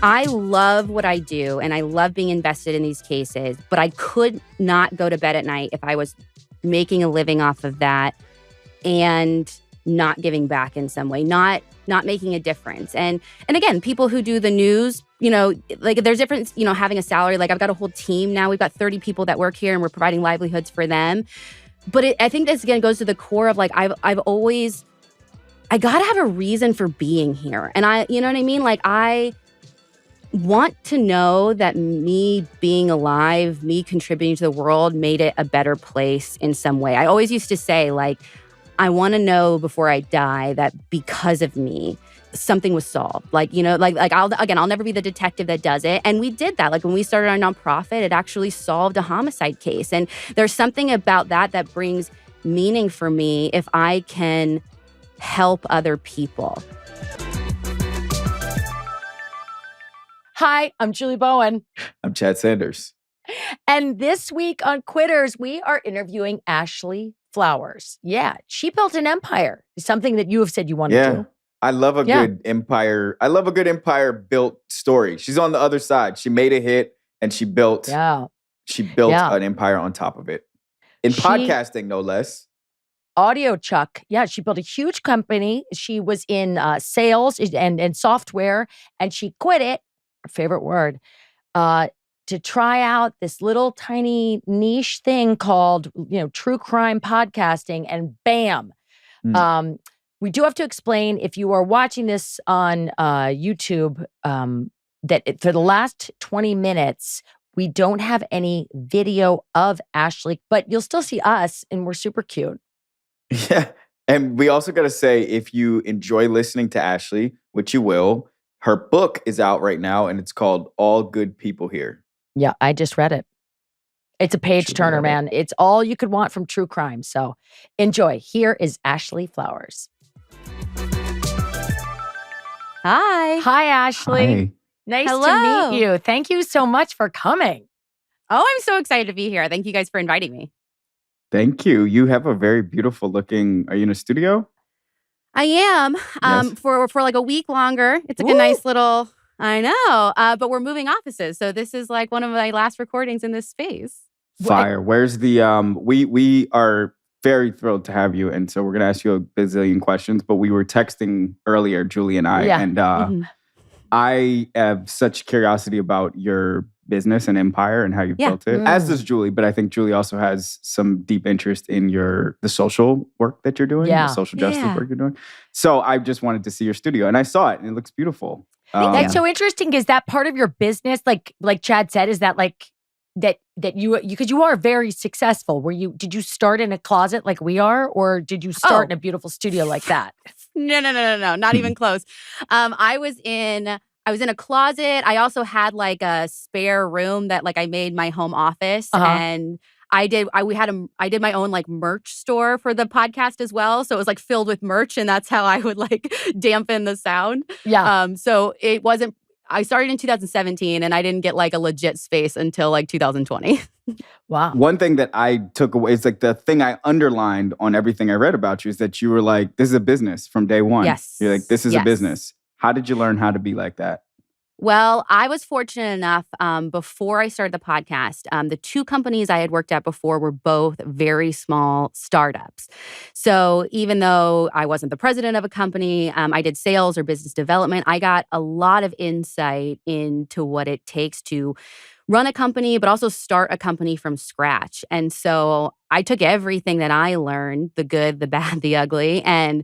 I love what I do and I love being invested in these cases, but I could not go to bed at night if I was making a living off of that and not giving back in some way, not making a difference. And again, people who do the news, like there's difference, having a salary. Like I've got a whole team now. We've got 30 people that work here and we're providing livelihoods for them. But I think this again goes to the core of like I gotta have a reason for being here. And you know what I mean? Like I want to know that me being alive, me contributing to the world made it a better place in some way. I always used to say, like, I want to know before I die that because of me, something was solved. Like, I'll never be the detective that does it. And we did that. Like when we started our nonprofit, it actually solved a homicide case. And there's something about that brings meaning for me if I can help other people. Hi, I'm Julie Bowen. I'm Chad Sanders. And this week on Quitters, we are interviewing Ashley Flowers. Yeah, she built an empire. Something that you have said you want to do. I love a good empire. I love a good empire built story. She's on the other side. She made a hit and she built an empire on top of it. In podcasting, no less. Audiochuck. Yeah, she built a huge company. She was in sales and software, and she quit it, her favorite word, to try out this little tiny niche thing called, true crime podcasting, and bam. We do have to explain, if you are watching this on YouTube, that for the last 20 minutes, we don't have any video of Ashley, but you'll still see us, and we're super cute. Yeah. And we also got to say, if you enjoy listening to Ashley, which you will, her book is out right now, and it's called All Good People Here. Yeah, I just read it. It's a page turner, man. It's all you could want from true crime. So enjoy. Here is Ashley Flowers. Hi. Hi, Ashley. Hi. Nice to meet you. Thank you so much for coming. Oh, I'm so excited to be here. Thank you guys for inviting me. Thank you. You have a very beautiful looking, are you in a studio? I am. Yes. For like a week longer. It's like a nice little, I know, but we're moving offices. So this is like one of my last recordings in this space. Fire. Where's the, we are very thrilled to have you. And so we're going to ask you a bazillion questions, but we were texting earlier, Julie and I, and I have such curiosity about your business and empire and how you built it, as does Julie. But I think Julie also has some deep interest in the social work that you're doing, the social justice work you're doing. So I just wanted to see your studio, and I saw it, and it looks beautiful. That's so interesting. Is that part of your business? Like Chad said, is that like that you, because you are very successful. Did you start in a closet like we are, or did you start in a beautiful studio like that? No, not even close. I was in a closet. I also had like a spare room that like I made my home office, and I did my own like merch store for the podcast as well. So it was like filled with merch, and that's how I would like dampen the sound. Yeah. So it wasn't. I started in 2017, and I didn't get like a legit space until like 2020. Wow. One thing that I took away is like the thing I underlined on everything I read about you is that you were like, this is a business from day one. Yes. You're like, this is a business. How did you learn how to be like that? Well, I was fortunate enough before I started the podcast, the two companies I had worked at before were both very small startups. So even though I wasn't the president of a company, I did sales or business development. I got a lot of insight into what it takes to run a company, but also start a company from scratch. And so I took everything that I learned, the good, the bad, the ugly, and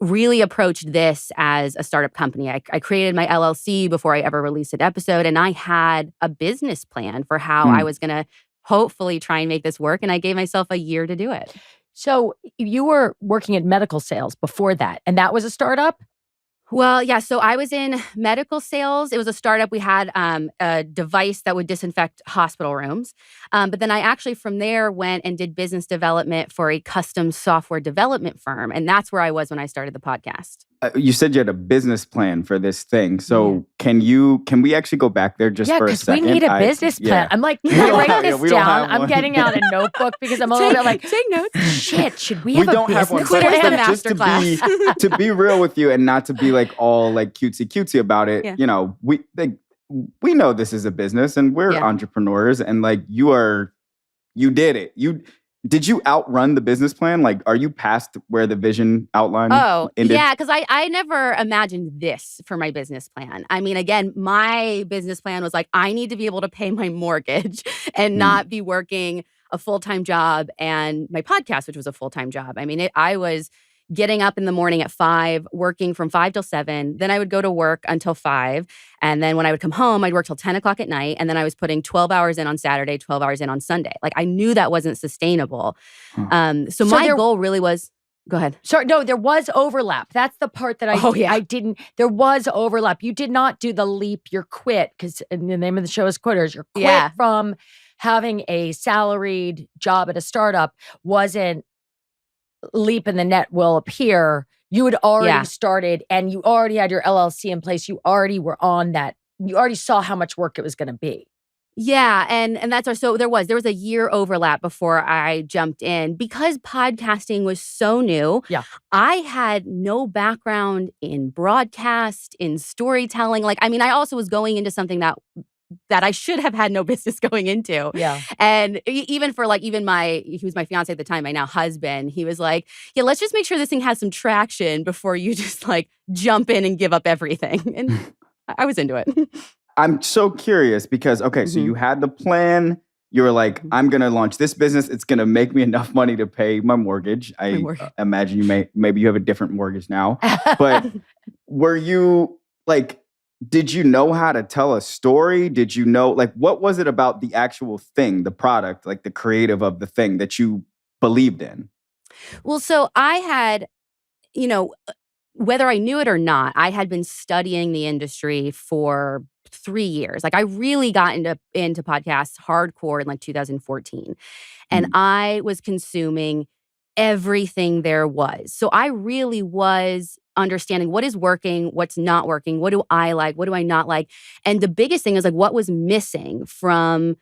really approached this as a startup company. I created my LLC before I ever released an episode, and I had a business plan for how I was going to hopefully try and make this work, and I gave myself a year to do it. So you were working at medical sales before that, and that was a startup? Well, yeah. So I was in medical sales. It was a startup. We had a device that would disinfect hospital rooms. But then I actually from there went and did business development for a custom software development firm. And that's where I was when I started the podcast. You said you had a business plan for this thing. So can we actually go back there just for a second? Yeah, because we need a business plan. I'm like, write this down. I'm getting out a notebook because I'm a little bit like, take notes. Shit, should we have don't a have one. business plan? Just to be real with you and not to be like all like cutesy about it. Yeah. You know, we know this is a business and we're entrepreneurs, and like you did it. Did you outrun the business plan? Like, are you past where the vision outline ended? Yeah, because I never imagined this for my business plan. I mean, again, my business plan was like, I need to be able to pay my mortgage and not be working a full-time job and my podcast, which was a full-time job. I mean, I was getting up in the morning at 5, working from 5 till 7. Then I would go to work until 5. And then when I would come home, I'd work till 10 o'clock at night. And then I was putting 12 hours in on Saturday, 12 hours in on Sunday. Like, I knew that wasn't sustainable. So my goal really was, go ahead. Sorry, no, there was overlap. That's the part that I didn't, there was overlap. You did not do the leap, you're quit, because the name of the show is Quitters. You're quit from having a salaried job at a startup wasn't leap and the net will appear. You had already started and you already had your LLC in place. You already were on that. You already saw how much work it was going to be. Yeah, and that's so there was a year overlap before I jumped in because podcasting was so new. Yeah. I had no background in broadcast, in storytelling. Like, I mean, I also was going into something that I should have had no business going into. Yeah. And even for like, he was my fiance at the time, my now husband, he was like, yeah, let's just make sure this thing has some traction before you just like jump in and give up everything. And I was into it. I'm so curious because, so you had the plan. You were like, I'm going to launch this business. It's going to make me enough money to pay my mortgage. I imagine maybe you have a different mortgage now. But were you like, did you know how to tell a story? Did you know, like, what was it about the actual thing, the product, like the creative of the thing that you believed in? Well, so I had, whether I knew it or not, I had been studying the industry for 3 years. Like, I really got into podcasts hardcore in like 2014. And I was consuming everything there was. So I really was understanding what is working, what's not working, what do I like, what do I not like. And the biggest thing is like what was missing from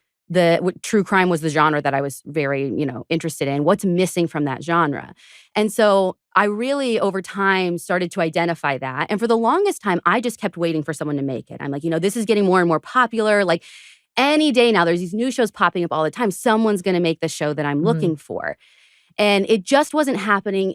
true crime was the genre that I was very, interested in. What's missing from that genre? And so I really, over time, started to identify that. And for the longest time, I just kept waiting for someone to make it. I'm like, this is getting more and more popular. Like any day now, there's these new shows popping up all the time. Someone's going to make the show that I'm looking for. And it just wasn't happening.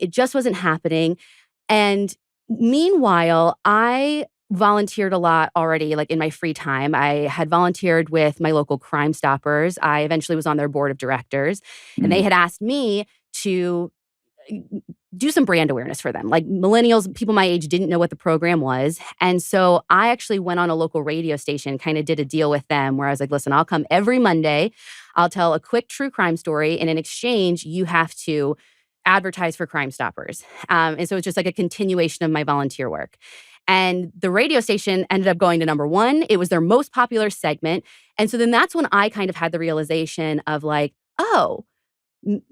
And meanwhile, I volunteered a lot already, like in my free time. I had volunteered with my local Crimestoppers. I eventually was on their board of directors, and they had asked me to do some brand awareness for them. Like millennials, people my age didn't know what the program was. And so I actually went on a local radio station, kind of did a deal with them where I was like, listen, I'll come every Monday. I'll tell a quick true crime story. And in exchange, you have to advertise for Crimestoppers. And so it's just like a continuation of my volunteer work. And the radio station ended up going to number 1. It was their most popular segment. And so then that's when I kind of had the realization of like, oh,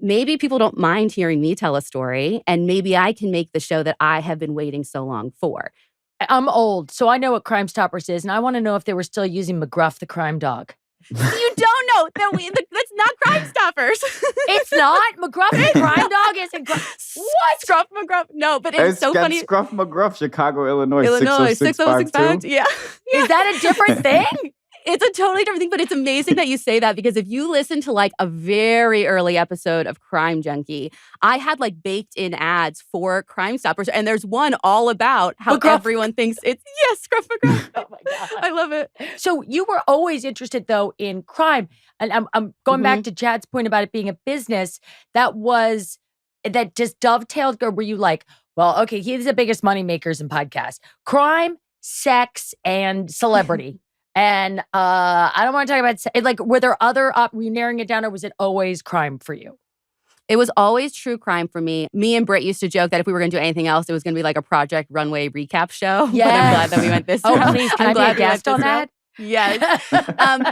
maybe people don't mind hearing me tell a story, and maybe I can make the show that I have been waiting so long for. I'm old, so I know what Crimestoppers is, and I want to know if they were still using McGruff the crime dog. You don't know that's not Crimestoppers. It's not McGruff the crime dog. Isn't what Scruff McGruff? No, but it's so funny. Scruff McGruff, Chicago, Illinois 60652. Yeah. Is that a different thing? It's a totally different thing, but it's amazing that you say that because if you listen to like a very early episode of Crime Junkie, I had like baked in ads for Crimestoppers, and there's one all about how everyone thinks it's Scruff McGruff. Oh my God. I love it. So you were always interested though in crime. And I'm going back to Chad's point about it being a business. That just dovetailed, or were you like, well, okay, he's the biggest money makers in podcasts. Crime, sex, and celebrity. And I don't want to talk about, like, were there other, were you narrowing it down, or was it always crime for you? It was always true crime for me. Me and Britt used to joke that if we were going to do anything else, it was going to be like a Project Runway recap show. Yeah. But I'm glad that we went this route. Oh, please, can I be a guest on that? Yes.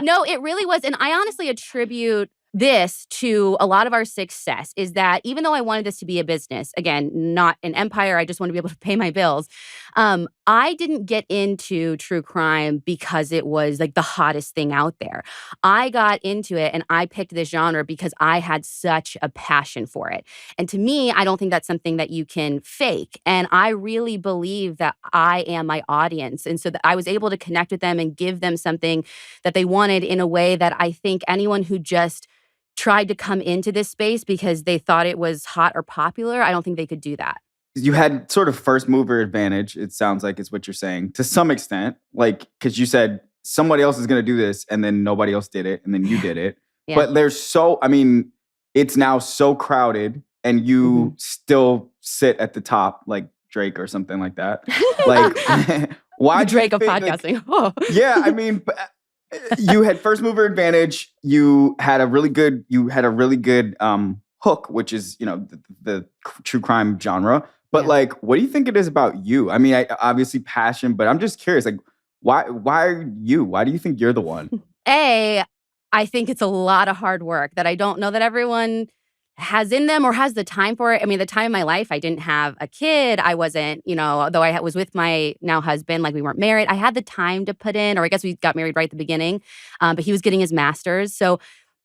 No, it really was. And I honestly attribute this to a lot of our success is that even though I wanted this to be a business, again, not an empire, I just want to be able to pay my bills. I didn't get into true crime because it was like the hottest thing out there. I got into it and I picked this genre because I had such a passion for it. And to me, I don't think that's something that you can fake. And I really believe that I am my audience. And so that I was able to connect with them and give them something that they wanted in a way that I think anyone who just tried to come into this space because they thought it was hot or popular, I don't think they could do that. You had sort of first mover advantage, it sounds like is what you're saying, to some extent. Like, because you said somebody else is going to do this and then nobody else did it and then you did it. Yeah. But it's now so crowded and you still sit at the top like Drake or something like that. Like, why the Drake of podcasting. Yeah, I mean, you had first mover advantage. You had a really good hook, which is, the true crime genre. But like, what do you think it is about you? I mean, obviously passion, but I'm just curious, like, why are you? Why do you think you're the one? I think it's a lot of hard work that I don't know that everyone has in them or has the time for it. I mean, the time of my life, I didn't have a kid. I wasn't, although I was with my now husband, like we weren't married. I had the time to put in, or I guess we got married right at the beginning, but he was getting his master's. So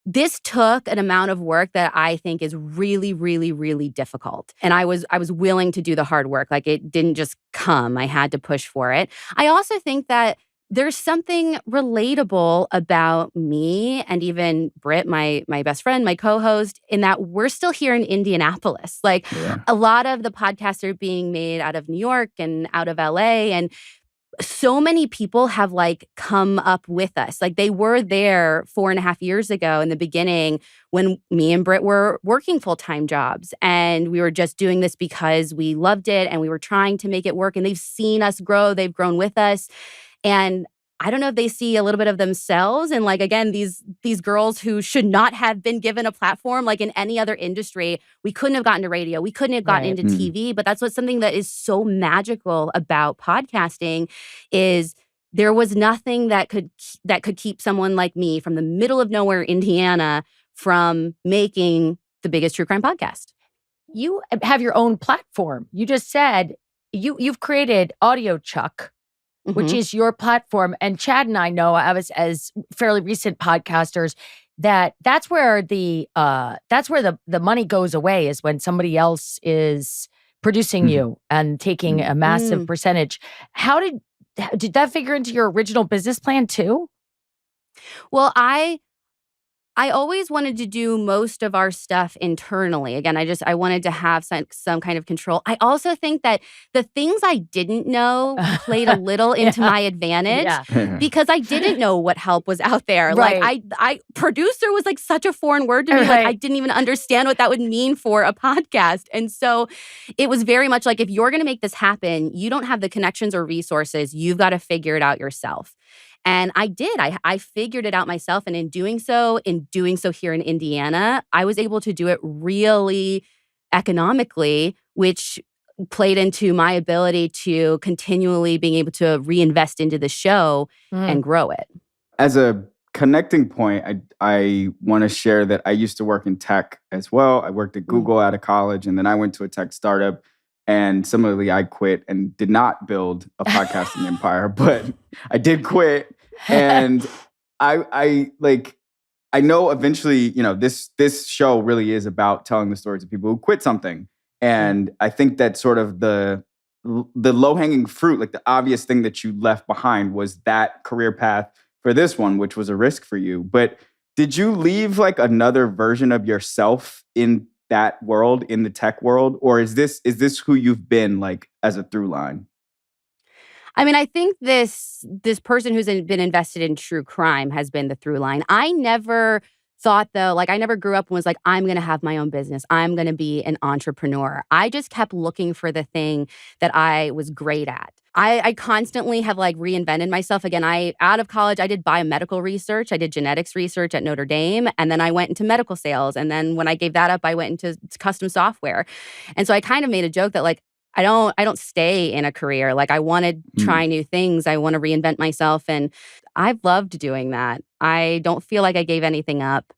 this took an amount of work that I think is really, really, really difficult. And I was willing to do the hard work. Like it didn't just come. I had to push for it. I also think that there's something relatable about me and even Britt, my best friend, my co-host, in that we're still here in Indianapolis. Like a lot of the podcasts are being made out of New York and out of LA. And so many people have like come up with us. Like they were there 4.5 years ago in the beginning when me and Britt were working full-time jobs. And we were just doing this because we loved it and we were trying to make it work. And they've seen us grow. They've grown with us. And I don't know if they see a little bit of themselves. And like, again, these girls who should not have been given a platform, like in any other industry, we couldn't have gotten to radio. We couldn't have gotten into TV. But that's something that is so magical about podcasting is there was nothing that could keep someone like me from the middle of nowhere, Indiana, from making the biggest true crime podcast. You have your own platform. You just said you've created Audiochuck, which is your platform. And Chad and I know, as fairly recent podcasters, that's where the money goes away, is when somebody else is producing you and taking a massive percentage. How did that figure into your original business plan too? Well, I always wanted to do most of our stuff internally. Again, I wanted to have some kind of control. I also think that the things I didn't know played a little into my advantage because I didn't know what help was out there. Right. Like I producer was like such a foreign word to me. Like I didn't even understand what that would mean for a podcast. And so it was very much like, if you're going to make this happen, you don't have the connections or resources. You've got to figure it out yourself. And I did. I figured it out myself. And in doing so here in Indiana, I was able to do it really economically, which played into my ability to continually being able to reinvest into the show and grow it. As a connecting point, I want to share that I used to work in tech as well. I worked at Google out of college, and then I went to a tech startup. And similarly, I quit and did not build a podcasting empire, but I did quit. And I know eventually, this show really is about telling the stories of people who quit something. And I think that sort of the low-hanging fruit, like the obvious thing that you left behind, was that career path for this one, which was a risk for you. But did you leave like another version of yourself in that world, in the tech world? Or is this who you've been, like, as a through line? I mean, I think this person who's been invested in true crime has been the through line. I never thought, though, like I never grew up and was like, I'm going to have my own business. I'm going to be an entrepreneur. I just kept looking for the thing that I was great at. I constantly have like reinvented myself. Again, out of college, I did biomedical research. I did genetics research at Notre Dame. And then I went into medical sales. And then when I gave that up, I went into custom software. And so I kind of made a joke that like, I don't stay in a career. Like I want to try new things. I want to reinvent myself. And I've loved doing that. I don't feel like I gave anything up.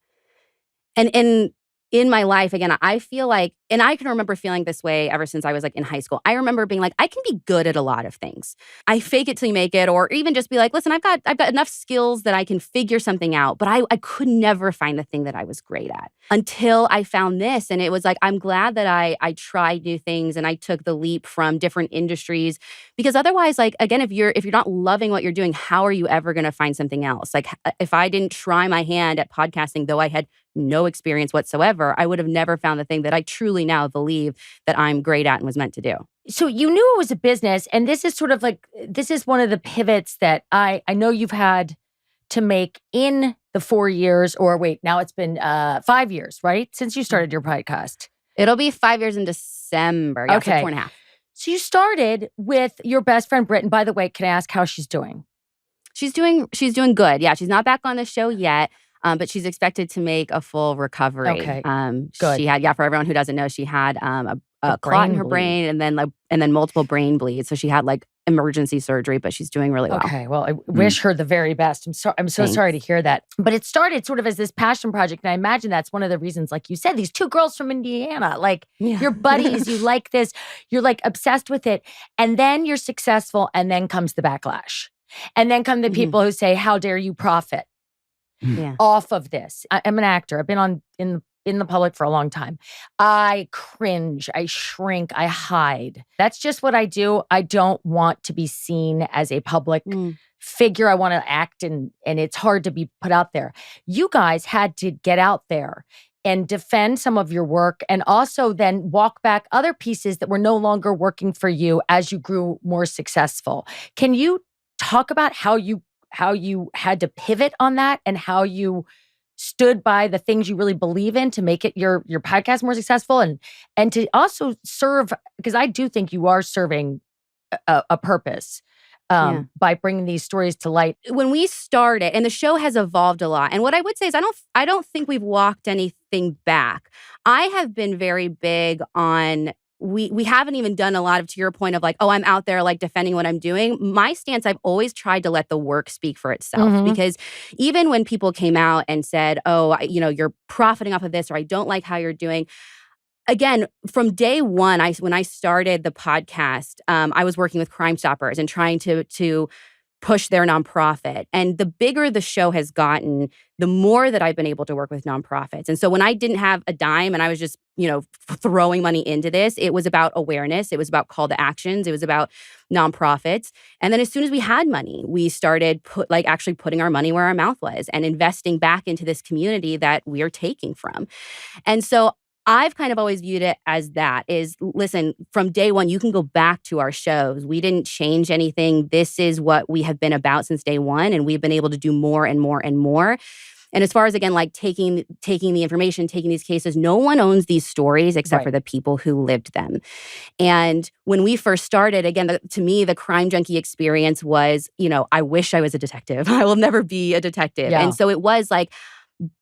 And in my life, again, I feel like, and I can remember feeling this way ever since I was like in high school. I remember being like, I can be good at a lot of things. I fake it till you make it, or even just be like, listen, I've got enough skills that I can figure something out. But I could never find the thing that I was great at until I found this. And it was like, I'm glad that I tried new things and I took the leap from different industries, because otherwise, like, again, if you're not loving what you're doing, how are you ever going to find something else? Like, if I didn't try my hand at podcasting, though I had no experience whatsoever, I would have never found the thing that I truly now believe that I'm great at and was meant to do. So you knew it was a business, and this is sort of like, this is one of the pivots that I know you've had to make in the 4 years, or wait, now it's been 5 years, right? Since you started your podcast. It'll be 5 years in December. Yeah, okay. So 4.5. So you started with your best friend, Britt. And by the way, can I ask how she's doing? She's doing good. Yeah, she's not back on the show yet. But she's expected to make a full recovery. Okay, good. She had, for everyone who doesn't know, she had a clot in her brain and then multiple brain bleeds. So she had like emergency surgery, but she's doing really well. Okay, well, I wish her the very best. I'm so sorry to hear that. But it started sort of as this passion project, and I imagine that's one of the reasons, like you said, these two girls from Indiana, like your buddies, you like this, you're like obsessed with it, and then you're successful, and then comes the backlash, and then come the people who say, "How dare you profit off of this?" I'm an actor. I've been in the public for a long time. I cringe, I shrink, I hide. That's just what I do. I don't want to be seen as a public figure. I want to act, and it's hard to be put out there. You guys had to get out there and defend some of your work, and also then walk back other pieces that were no longer working for you as you grew more successful. Can you talk about how you had to pivot on that, and how you stood by the things you really believe in to make it your podcast more successful, and to also serve, because I do think you are serving a purpose by bringing these stories to light. When we started, and the show has evolved a lot, and what I would say is I don't think we've walked anything back. I have been very big on, we haven't even done a lot of, to your point of like, oh, I'm out there like defending what I'm doing. My stance, I've always tried to let the work speak for itself, because even when people came out and said, oh, you're profiting off of this, or I don't like how you're doing. Again, from day one, when I started the podcast, I was working with Crimestoppers and trying to push their nonprofit. And the bigger the show has gotten, the more that I've been able to work with nonprofits. And so when I didn't have a dime and I was just, throwing money into this, it was about awareness. It was about call to actions. It was about nonprofits. And then as soon as we had money, we started actually putting our money where our mouth was and investing back into this community that we are taking from. And so I've kind of always viewed it as that is, listen, from day one, you can go back to our shows. We didn't change anything. This is what we have been about since day one. And we've been able to do more and more and more. And as far as, again, like taking the information, taking these cases, no one owns these stories except for the people who lived them. And when we first started, again, to me, the crime junkie experience was, I wish I was a detective. I will never be a detective. Yeah. And so it was like,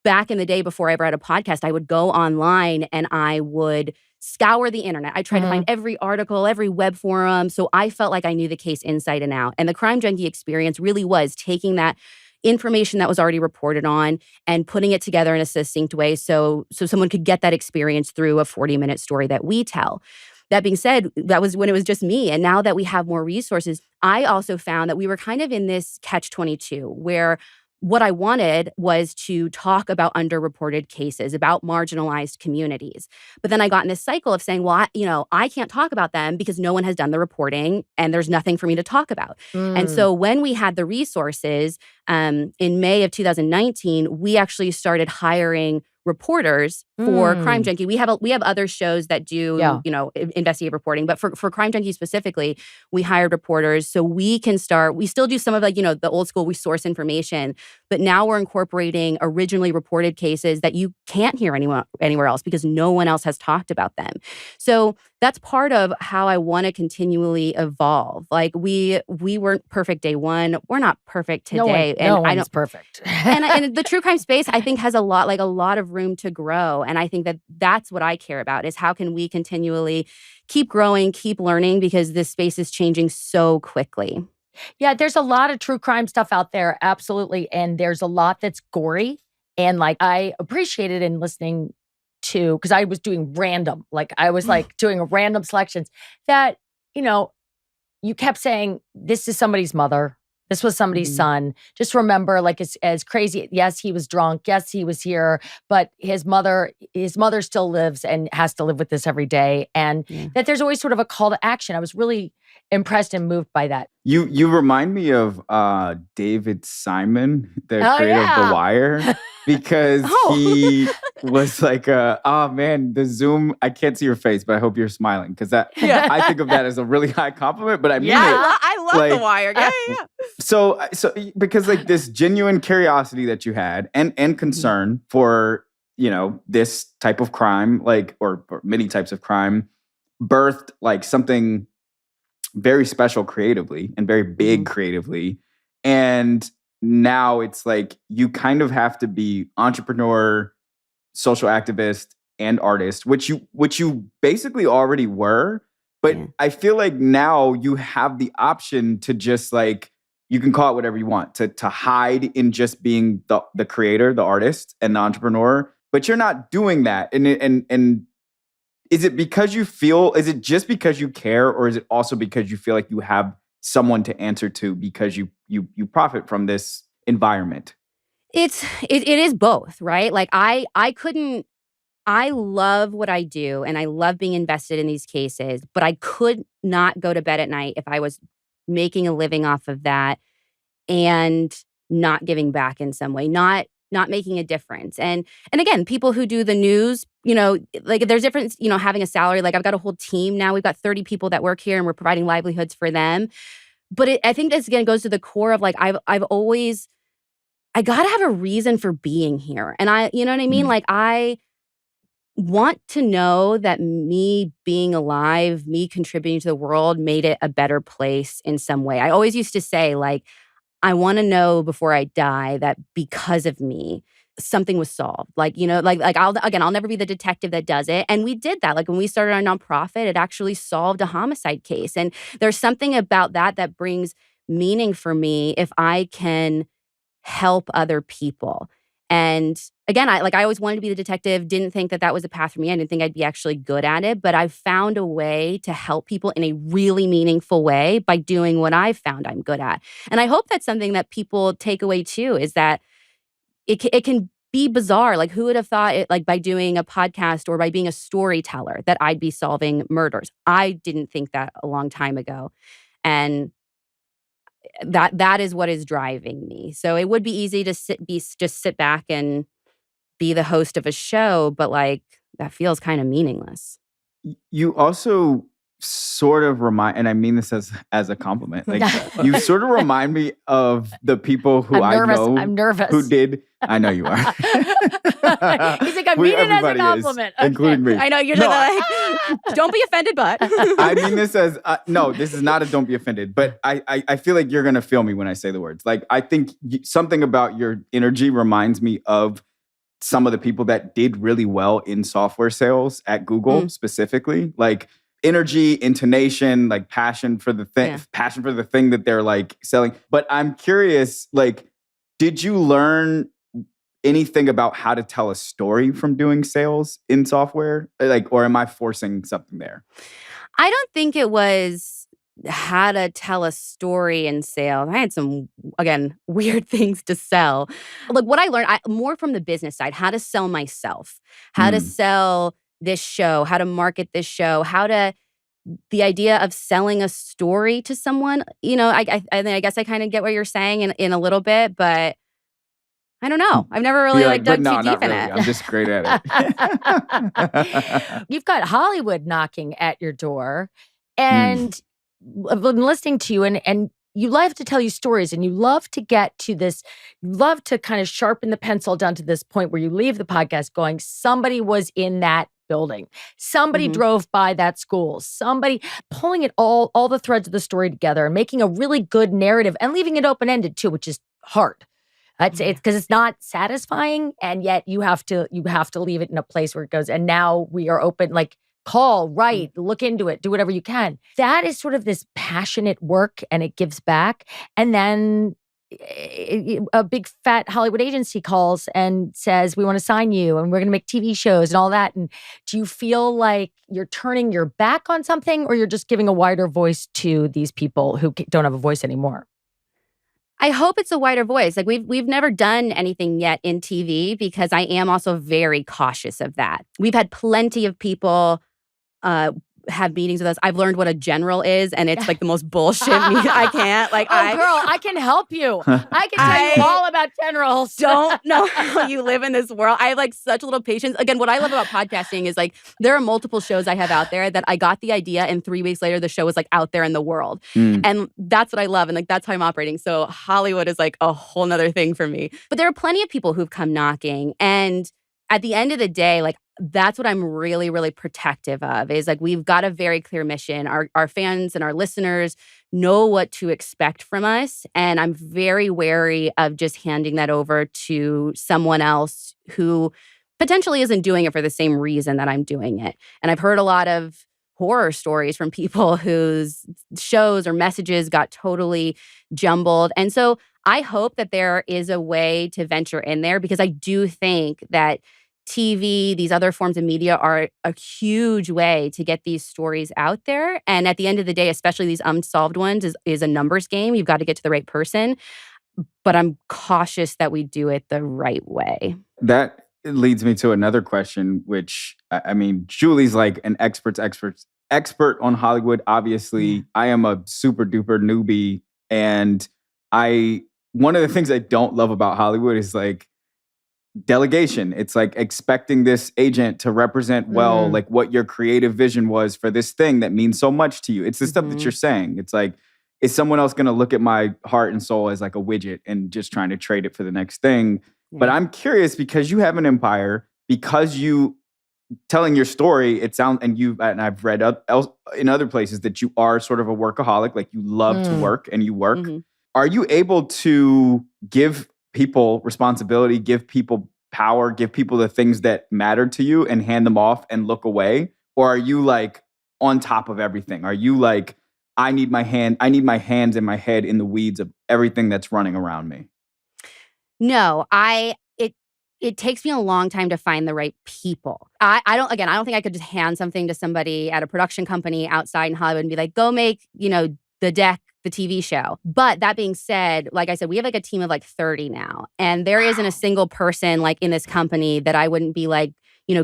back in the day before I ever had a podcast, I would go online and I would scour the internet. I tried to find every article, every web forum. So I felt like I knew the case inside and out. And the crime junkie experience really was taking that information that was already reported on and putting it together in a succinct way so someone could get that experience through a 40-minute story that we tell. That being said, that was when it was just me. And now that we have more resources, I also found that we were kind of in this catch-22 where what I wanted was to talk about underreported cases, about marginalized communities. But then I got in this cycle of saying, well, I can't talk about them because no one has done the reporting and there's nothing for me to talk about. And so when we had the resources, in May of 2019, we actually started hiring reporters for Crime Junkie. We have other shows that do investigative reporting, but for Crime Junkie specifically, we hired reporters so we can start. We still do some of the old school, we source information, but now we're incorporating originally reported cases that you can't hear anywhere else because no one else has talked about them. So that's part of how I want to continually evolve. Like we weren't perfect day one. We're not perfect today. No one's perfect. and the true crime space, I think, has a lot of room to grow. And I think that's what I care about is how can we continually keep growing, keep learning, because this space is changing so quickly. Yeah, there's a lot of true crime stuff out there. Absolutely. And there's a lot that's gory. And I appreciated in listening to, because I was doing random, like I was like doing random selections that, you kept saying, this is somebody's mother. This was somebody's son. Just remember, like, as crazy. Yes, he was drunk. Yes, he was here, but his mother still lives and has to live with this every day. And that there's always sort of a call to action. I was really impressed and moved by that. You remind me of David Simon, the creator of The Wire, because he was like, oh man, the Zoom, I can't see your face, but I hope you're smiling, because I think of that as a really high compliment, but I mean it. I love The Wire. Yeah. So because like this genuine curiosity that you had and concern for, this type of crime, like, or many types of crime, birthed like something very special creatively and very big creatively. And now it's like you kind of have to be entrepreneur, social activist, and artist, which you basically already were. But I feel like now you have the option to just like, you can call it whatever you want, to hide in just being the creator, the artist, and the entrepreneur. But you're not doing that. And is it just because you care, or is it also because you feel like you have someone to answer to because you profit from this environment? It is both, right? Like I love what I do and I love being invested in these cases, but I could not go to bed at night if I was making a living off of that and not giving back in some way, not making a difference. And again, people who do the news, like there's difference, having a salary. Like I've got a whole team now. We've got 30 people that work here and we're providing livelihoods for them. But I think this again goes to the core of like, I got to have a reason for being here. And you know what I mean? Like I want to know that me being alive, me contributing to the world made it a better place in some way. I always used to say like, I want to know before I die that because of me, something was solved. Like, I'll never be the detective that does it. And we did that. Like when we started our nonprofit, it actually solved a homicide case. And there's something about that brings meaning for me if I can help other people. And again, I always wanted to be the detective, didn't think that was a path for me. I didn't think I'd be actually good at it, but I found a way to help people in a really meaningful way by doing what I found I'm good at. And I hope that's something that people take away too, is that it can be bizarre. Like who would have thought it, like by doing a podcast or by being a storyteller, that I'd be solving murders. I didn't think that a long time ago. And that is what is driving me. So it would be easy to just sit back and be the host of a show, but like that feels kind of meaningless. You also sort of remind, and I mean this as a compliment, like you sort of remind me of the people who I know. I'm nervous. Who did. I know you are. He's like, I mean it as a compliment. Okay. Including me. I know, you're like, don't be offended, but. I mean this as, no, this is not a don't be offended, but I feel like you're going to feel me when I say the words. Like, I think something about your energy reminds me of some of the people that did really well in software sales at Google specifically. Like, energy, intonation, like passion for the thing that they're like selling. But I'm curious, like, did you learn anything about how to tell a story from doing sales in software? Like, or am I forcing something there? I don't think it was how to tell a story in sales. I had some, again, weird things to sell. Like what I learned more from the business side, how to sell myself, how to sell this show, how to market this show, the idea of selling a story to someone. I guess I kind of get what you're saying in a little bit, but I don't know. I've never really dug too deep in it. I'm just great at it. You've got Hollywood knocking at your door, and I've been listening to you, and you love to tell you stories, and you love to get to this. You love to kind of sharpen the pencil down to this point where you leave the podcast going, somebody was in that building. Somebody drove by that school. Somebody pulling it all the threads of the story together and making a really good narrative and leaving it open-ended too, which is hard. It's because it's not satisfying, and yet you have to leave it in a place where it goes. And now we are open, like call, write, look into it, do whatever you can. That is sort of this passionate work, and it gives back. And then a big fat Hollywood agency calls and says, we want to sign you and we're going to make TV shows and all that. And do you feel like you're turning your back on something, or you're just giving a wider voice to these people who don't have a voice anymore? I hope it's a wider voice. Like we've never done anything yet in TV, because I am also very cautious of that. We've had plenty of people have meetings with us. I've learned what a general is, and it's like the most bullshit meeting. I can't. Like, girl, I can help you. I can tell you all about generals. Don't know how you live in this world. I have like such little patience. Again, what I love about podcasting is like there are multiple shows I have out there that I got the idea, and 3 weeks later the show was like out there in the world. And that's what I love, and like that's how I'm operating. So Hollywood is like a whole nother thing for me. But there are plenty of people who've come knocking, and at the end of the day, like that's what I'm really, really protective of, is like we've got a very clear mission. Our fans and our listeners know what to expect from us. And I'm very wary of just handing that over to someone else who potentially isn't doing it for the same reason that I'm doing it. And I've heard a lot of horror stories from people whose shows or messages got totally jumbled. And so I hope that there is a way to venture in there, because I do think that TV, these other forms of media are a huge way to get these stories out there. And at the end of the day, especially these unsolved ones, is a numbers game. You've got to get to the right person. But I'm cautious that we do it the right way. That leads me to another question, which, I mean, Julie's like an expert on Hollywood. Obviously, I am a super duper newbie. And one of the things I don't love about Hollywood is like delegation. It's like expecting this agent to represent well, like what your creative vision was for this thing that means so much to you. It's the stuff that you're saying. It's like, is someone else going to look at my heart and soul as like a widget and just trying to trade it for the next thing? Yeah. But I'm curious, because you have an empire, because you telling your story, it sounds, and I've read in other places that you are sort of a workaholic, like you love to work and you work. Are you able to give people responsibility, give people power, give people the things that matter to you and hand them off and look away? Or are you like on top of everything? Are you like, I need my hands and my head in the weeds of everything that's running around me? No, it takes me a long time to find the right people. I don't think I could just hand something to somebody at a production company outside in Hollywood and be like, go make, the deck, the TV show. But that being said, like I said, we have like a team of like 30 now. And there isn't a single person like in this company that I wouldn't be like,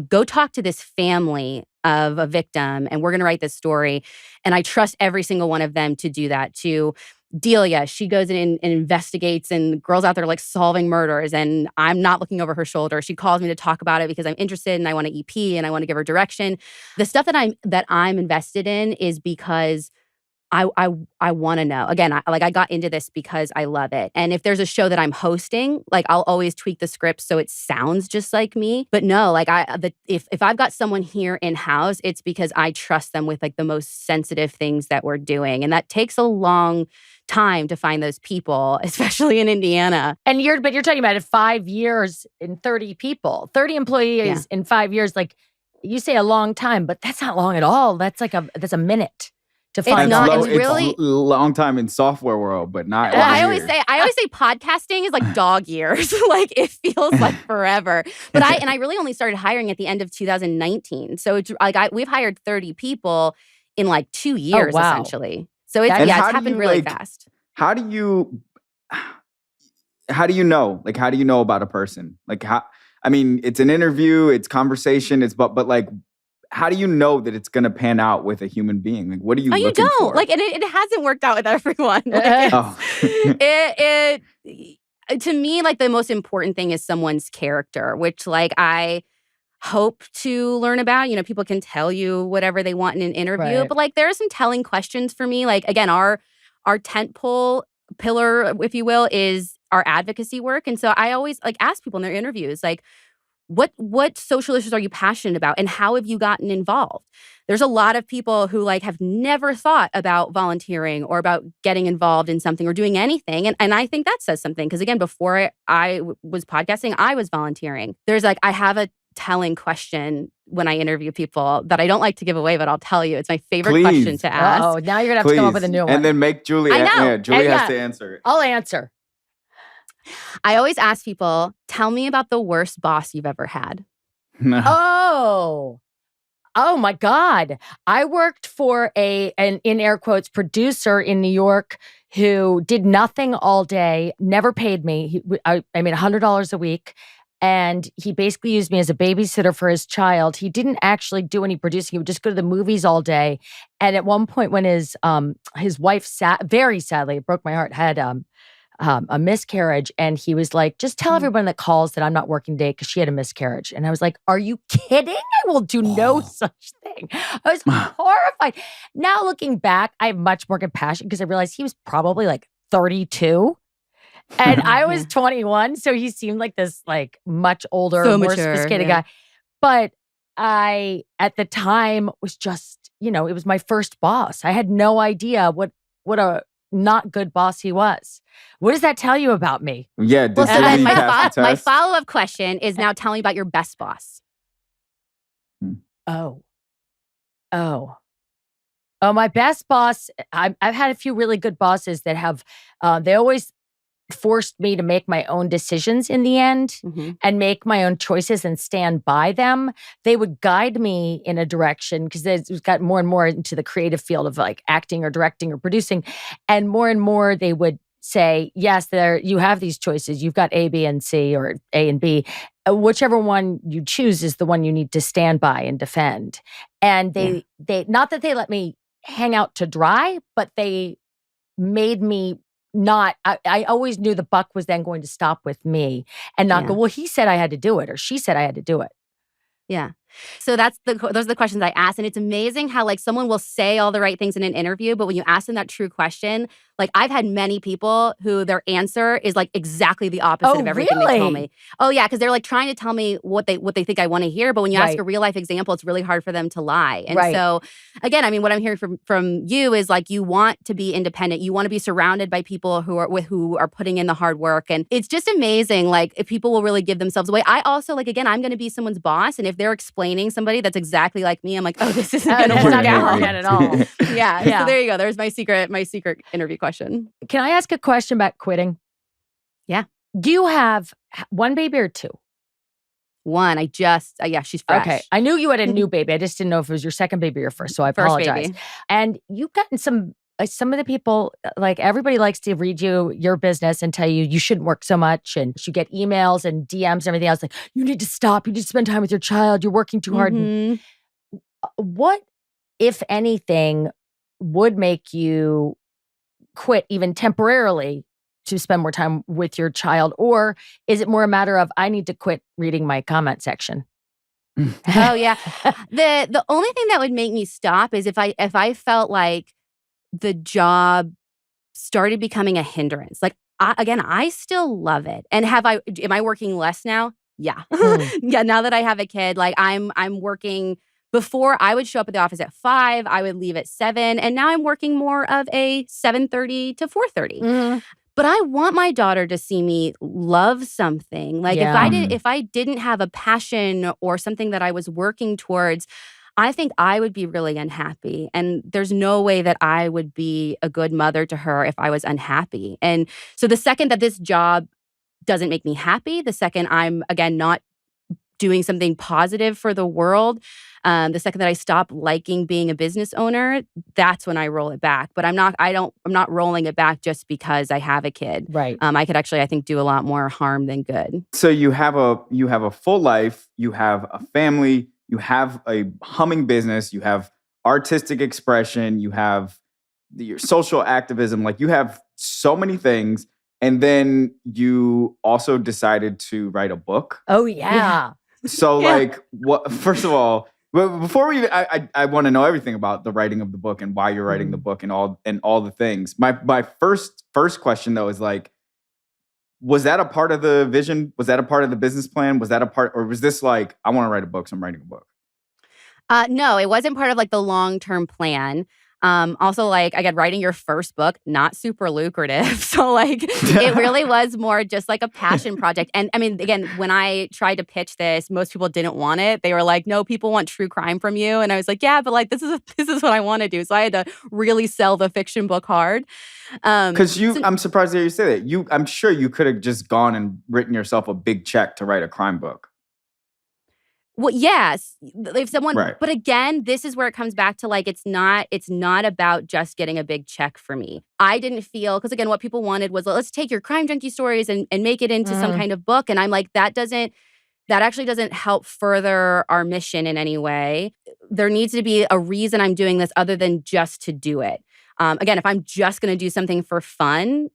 go talk to this family of a victim and we're going to write this story. And I trust every single one of them to do that. To Delia, she goes in and investigates, and girls out there like solving murders, and I'm not looking over her shoulder. She calls me to talk about it because I'm interested and I want to EP and I want to give her direction. The stuff that I'm invested in is because I want to know. Again, I got into this because I love it. And if there's a show that I'm hosting, like I'll always tweak the script so it sounds just like me. But no, like if I've got someone here in-house, it's because I trust them with like the most sensitive things that we're doing. And that takes a long time to find those people, especially in Indiana. And you're talking about it 5 years and 30 people, 30 employees in 5 years. Like you say a long time, but that's not long at all. That's a minute. It's not. It's really a long time in software world, but not. I always say podcasting is like dog years. Like it feels like forever. But I really only started hiring at the end of 2019. So it's like we've hired 30 people in like 2 years essentially. So it's happened really fast. How do you know? Like, how do you know about a person? Like, it's an interview, it's conversation, but like, how do you know that it's going to pan out with a human being? Like, what are you looking for? You don't. Like, and it hasn't worked out with everyone. Like, to me, like, the most important thing is someone's character, which, like, I hope to learn about. People can tell you whatever they want in an interview. Right. But, like, there are some telling questions for me. Like, again, our tentpole pillar, if you will, is our advocacy work. And so I always, like, ask people in their interviews, like, what social issues are you passionate about and how have you gotten involved? There's a lot of people who like have never thought about volunteering or about getting involved in something or doing anything. And I think that says something because again, before I was podcasting, I was volunteering. There's like, I have a telling question when I interview people that I don't like to give away, but I'll tell you. It's my favorite question to ask. Oh, now you're going to have to come up with a new one. And then make Julie, Julie has to answer it. I'll answer. I always ask people, tell me about the worst boss you've ever had. Oh my God. I worked for an in air quotes producer in New York who did nothing all day, never paid me. I made $100 a week. And he basically used me as a babysitter for his child. He didn't actually do any producing. He would just go to the movies all day. And at one point when his wife very sadly, it broke my heart, had a miscarriage. And he was like, just tell everyone that calls that I'm not working today because she had a miscarriage. And I was like, are you kidding? I will do no such thing. I was horrified. Now looking back, I have much more compassion because I realized he was probably like 32. And I was 21. So he seemed like this like much older, more sophisticated guy. But I, at the time, was just, it was my first boss. I had no idea what a not good boss he was. What does that tell you about me? Yeah. Well, so then my follow-up question is now tell me about your best boss. Oh, my best boss. I've had a few really good bosses that have, they always forced me to make my own decisions in the end and make my own choices and stand by them. They would guide me in a direction because it's got more and more into the creative field of like acting or directing or producing. And more they would say, yes, you have these choices. You've got A, B, and C, or A and B. Whichever one you choose is the one you need to stand by and defend. And they not that they let me hang out to dry, but they made me I always knew the buck was then going to stop with me and not go, well, he said I had to do it or she said I had to do it. Yeah. So those are the questions I ask. And it's amazing how like someone will say all the right things in an interview, but when you ask them that true question, like I've had many people who their answer is like exactly the opposite of everything they told me. Oh yeah, because they're like trying to tell me what they think I want to hear, but when you ask a real life example, it's really hard for them to lie. And so again, I mean, what I'm hearing from you is like you want to be independent, you want to be surrounded by people who are putting in the hard work, and it's just amazing. Like if people will really give themselves away. I also like again, I'm going to be someone's boss, and if they're explaining somebody that's exactly like me, I'm like, oh, this isn't going to work out at all. Yeah. So there you go. There's my secret interview question. Can I ask a question about quitting? Yeah. Do you have one baby or two? One. She's fresh. Okay. I knew you had a new baby. I just didn't know if it was your second baby or your first. So I apologize. Baby. And you've gotten some of the people, like everybody likes to read your business and tell you shouldn't work so much. And you get emails and DMs and everything else like, you need to stop. You need to spend time with your child. You're working too hard. And what, if anything, would make you quit even temporarily to spend more time with your child? Or is it more a matter of, I need to quit reading my comment section? Oh yeah. The only thing that would make me stop is if I felt like the job started becoming a hindrance. Like I still love it. And am I working less now? Yeah. Yeah, now that I have a kid, like I'm working. Before I would show up at the office at 5, I would leave at 7, and now I'm working more of a 7:30 to 4:30. But I want my daughter to see me love something. Like if I didn't have a passion or something that I was working towards, I think I would be really unhappy. And there's no way that I would be a good mother to her if I was unhappy. And so the second that this job doesn't make me happy, the second I'm, again, not doing something positive for the world, the second that I stop liking being a business owner, that's when I roll it back. But I'm not rolling it back just because I have a kid. Right. I could actually, I think, do a lot more harm than good. So you have a full life, you have a family, you have a humming business, you have artistic expression, you have your social activism, like you have so many things. And then you also decided to write a book. Oh yeah. So like, what? First of all, before I want to know everything about the writing of the book and why you're writing the book and all the things. My first question though is like, was that a part of the vision? Was that a part of the business plan? Was that a part, or was this like, I want to write a book, so I'm writing a book? No, it wasn't part of like the long-term plan. Also, like, again, writing your first book, not super lucrative. So, like, it really was more just like a passion project. And I mean, again, when I tried to pitch this, most people didn't want it. They were like, no, people want true crime from you. And I was like, yeah, but like, this is what I want to do. So I had to really sell the fiction book hard. Because I'm surprised that you say that. I'm sure you could have just gone and written yourself a big check to write a crime book. Well, yes, if someone, right. But again, this is where it comes back to like, it's not about just getting a big check for me. I didn't feel, because again, what people wanted was, let's take your crime junkie stories and make it into some kind of book. And I'm like, that actually doesn't help further our mission in any way. There needs to be a reason I'm doing this other than just to do it. Again, if I'm just going to do something for fun,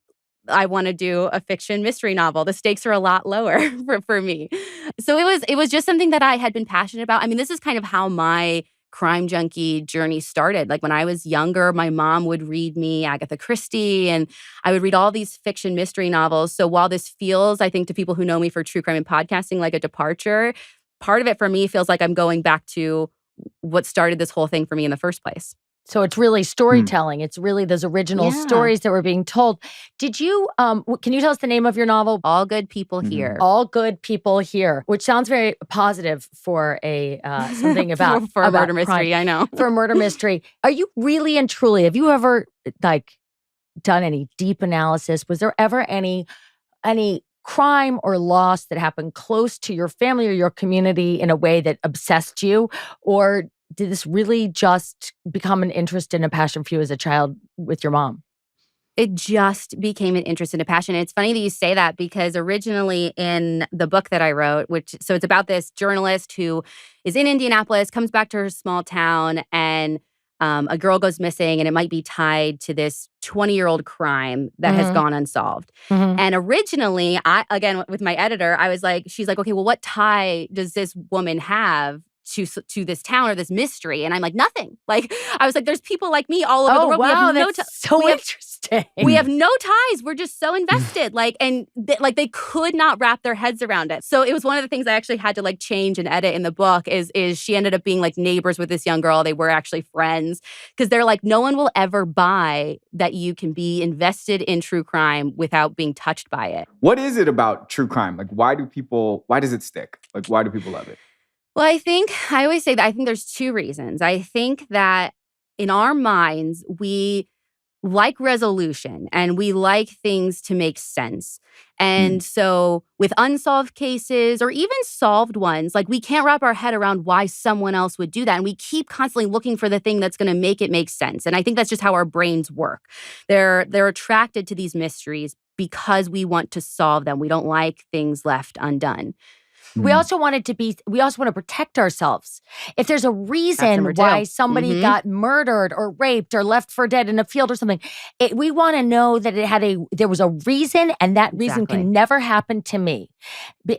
I want to do a fiction mystery novel. The stakes are a lot lower for me. So it was just something that I had been passionate about. I mean, this is kind of how my crime junkie journey started. Like when I was younger, my mom would read me Agatha Christie, and I would read all these fiction mystery novels. So while this feels, I think, to people who know me for true crime and podcasting, like a departure, part of it for me feels like I'm going back to what started this whole thing for me in the first place. So it's really storytelling. It's really those original stories that were being told. Did you, can you tell us the name of your novel? All Good People Here. All Good People Here, which sounds very positive for a, something about for a murder mystery, crime. I know. For a murder mystery. Are you really and truly, have you ever like done any deep analysis? Was there ever any crime or loss that happened close to your family or your community in a way that obsessed you? Or did this really just become an interest and a passion for you as a child with your mom? It just became an interest and a passion. And it's funny that you say that because originally in the book that I wrote, so it's about this journalist who is in Indianapolis, comes back to her small town, and a girl goes missing, and it might be tied to this 20-year-old crime that has gone unsolved. And originally, again, with my editor, I was like, she's like, okay, well, what tie does this woman have to this town or this mystery? And I'm like, nothing. Like, I was like, there's people like me all over the world. Wow, that's so interesting. We have no ties. We're just so invested. Like, and they could not wrap their heads around it. So it was one of the things I actually had to like change and edit in the book is she ended up being like neighbors with this young girl. They were actually friends because they're like, no one will ever buy that you can be invested in true crime without being touched by it. What is it about true crime? Like, why does it stick? Like, why do people love it? Well, I always say that I think there's two reasons. I think that in our minds, we like resolution and we like things to make sense. And so with unsolved cases or even solved ones, like we can't wrap our head around why someone else would do that. And we keep constantly looking for the thing that's going to make it make sense. And I think that's just how our brains work. They're attracted to these mysteries because we want to solve them. We don't like things left undone. We also want to protect ourselves. If there's a reason why somebody got murdered or raped or left for dead in a field or something, we want to know that there was a reason, and that reason can never happen to me.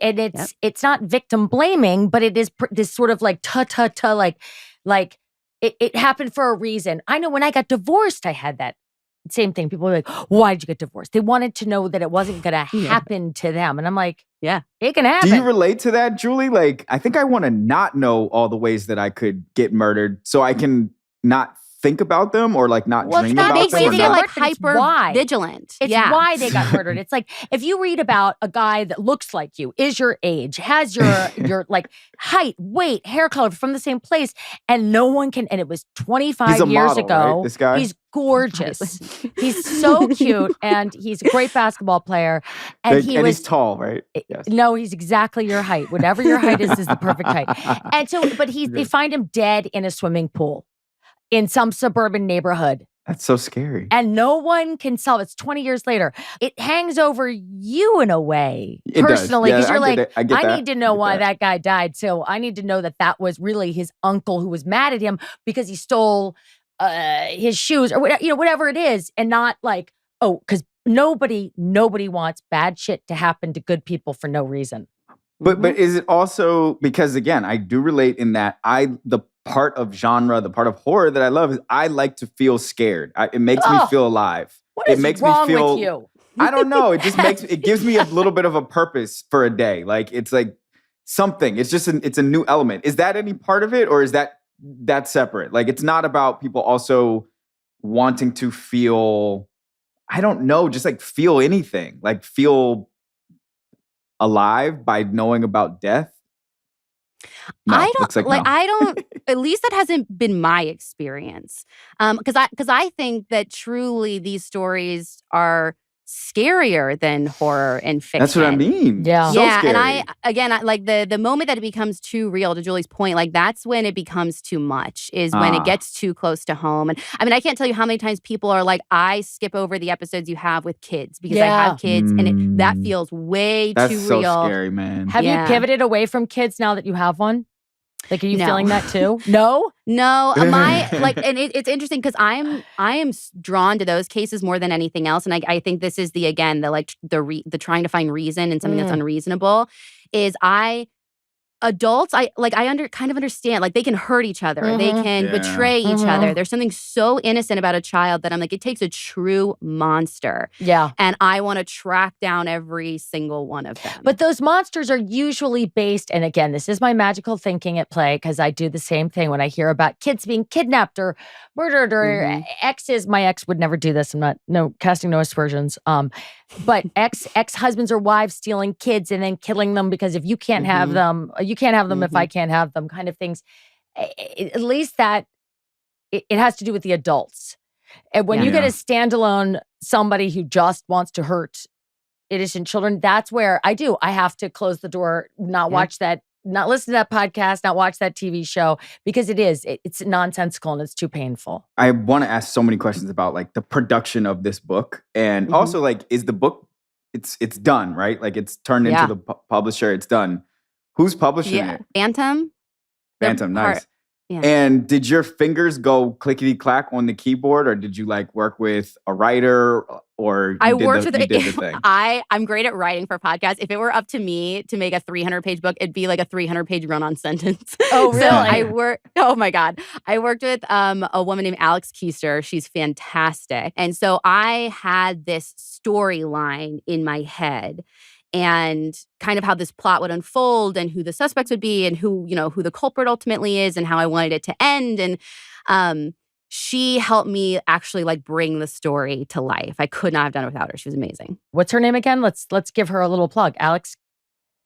And it's not victim blaming, but it is this sort of like like it happened for a reason. I know when I got divorced, I had that same thing. People were like, why did you get divorced? They wanted to know that it wasn't going to happen to them. And I'm like, yeah, it can happen. Do you relate to that, Julie? Like, I think I want to not know all the ways that I could get murdered so I can not think about them or like not dream about them. It makes me feel like hyper vigilant. It's why they got murdered. It's like if you read about a guy that looks like you, is your age, has your like height, weight, hair color from the same place, and no one can. And it was 25 years ago. Right? This guy, he's gorgeous. He's so cute, and he's a great basketball player. And he's tall, right? Yes. No, he's exactly your height. Whatever your height is the perfect height. And so, but they find him dead in a swimming pool in some suburban neighborhood. That's so scary. And no one can solve it. It's 20 years later. It hangs over you in a way, personally, because you're like, I need to know why that guy died. So I need to know that was really his uncle who was mad at him because he stole his shoes or whatever it is. And not like, because nobody wants bad shit to happen to good people for no reason. But is it also because, again, I do relate in that the part of genre, the part of horror that I love is I like to feel scared. It makes me feel alive. What is wrong with you? I don't know. It just it gives me a little bit of a purpose for a day. Like it's like something. It's just it's a new element. Is that any part of it, or is that separate? Like it's not about people also wanting to feel, I don't know, just like feel anything, like feel alive by knowing about death? No, I looks like don't like no. I don't at least that hasn't been my experience. Because I think that truly these stories are scarier than horror and fiction. That's what I mean. Yeah. So Yeah, and scary. like the moment that it becomes too real, to Julie's point, like that's when it becomes too much, is when it gets too close to home. And I mean, I can't tell you how many times people are like, I skip over the episodes you have with kids because I have kids, and that feels way That's too so real. scary, man. Have you pivoted away from kids now that you have one? Like, are you No. feeling that too? No? No, and it's interesting because I am drawn to those cases more than anything else, and I think this is the trying to find reason in something that's unreasonable. Adults, kind of understand. Like, they can hurt each other. They can betray each other. There's something so innocent about a child that I'm like, it takes a true monster. Yeah. And I want to track down every single one of them. But those monsters are usually based, and again, this is my magical thinking at play, because I do the same thing when I hear about kids being kidnapped or murdered or exes. My ex would never do this. I'm not casting no aspersions. But ex-husbands or wives stealing kids and then killing them because if you can't have them, you can't have them if I can't have them, kind of things. At least that it has to do with the adults. And when you get a standalone somebody who just wants to hurt innocent children, that's where I have to close the door, not watch that, not listen to that podcast, not watch that TV show, because it's nonsensical and it's too painful. I want to ask so many questions about like the production of this book, and also like, is the book, it's done, right? Like, it's turned into the publisher, it's done. Who's publishing it? Bantam. Nice. Yeah. And did your fingers go clickety clack on the keyboard, or did you like work with a writer, or I worked with you did the thing? I'm great at writing for podcasts. If it were up to me to make a 300-page book, it'd be like a 300-page run-on sentence. Oh, really? So oh my God. I worked with a woman named Alex Keister. She's fantastic. And so I had this storyline in my head, and kind of how this plot would unfold and who the suspects would be and who the culprit ultimately is and how I wanted it to end. And she helped me actually like bring the story to life. I could not have done it without her. She was amazing. What's her name again? Let's give her a little plug. Alex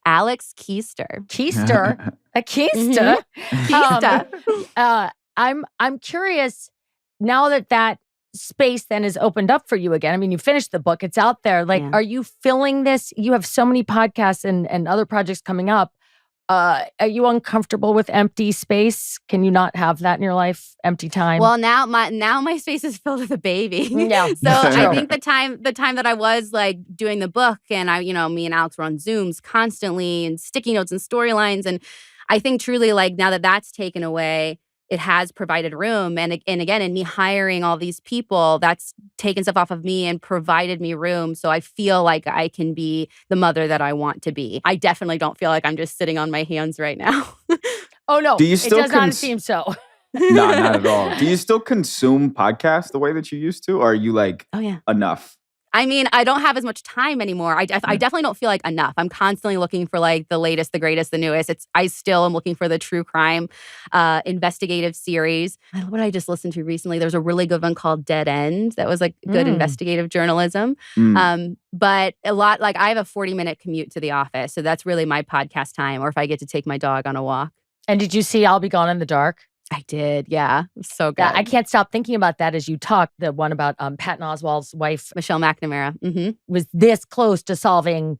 Keister. Keister. A Keister. Keister. I'm curious now that space then is opened up for you again. I mean, you finished the book, it's out there. Like, are you filling this? You have so many podcasts and other projects coming up. Are you uncomfortable with empty space? Can you not have that in your life? Empty time? Well, now my space is filled with a baby. Yeah. So I think the time that I was like doing the book, and me and Alex were on Zooms constantly and sticky notes and storylines. And I think truly, like, now that that's taken away, it has provided room. And again, in me hiring all these people, that's taken stuff off of me and provided me room. So I feel like I can be the mother that I want to be. I definitely don't feel like I'm just sitting on my hands right now. Oh, no. Do you still it does not seem so. No, not at all. Do you still consume podcasts the way that you used to? Or are you like, enough? I mean, I don't have as much time anymore. I definitely don't feel like enough. I'm constantly looking for like the latest, the greatest, the newest. I still am looking for the true crime investigative series. What did I just listen to recently? There's a really good one called Dead End that was like good investigative journalism. But a lot, like, I have a 40-minute commute to the office. So that's really my podcast time, or if I get to take my dog on a walk. And did you see I'll Be Gone in the Dark? I did, yeah. So good. Yeah, I can't stop thinking about that as you talk. The one about Patton Oswalt's wife, Michelle McNamara, was this close to solving,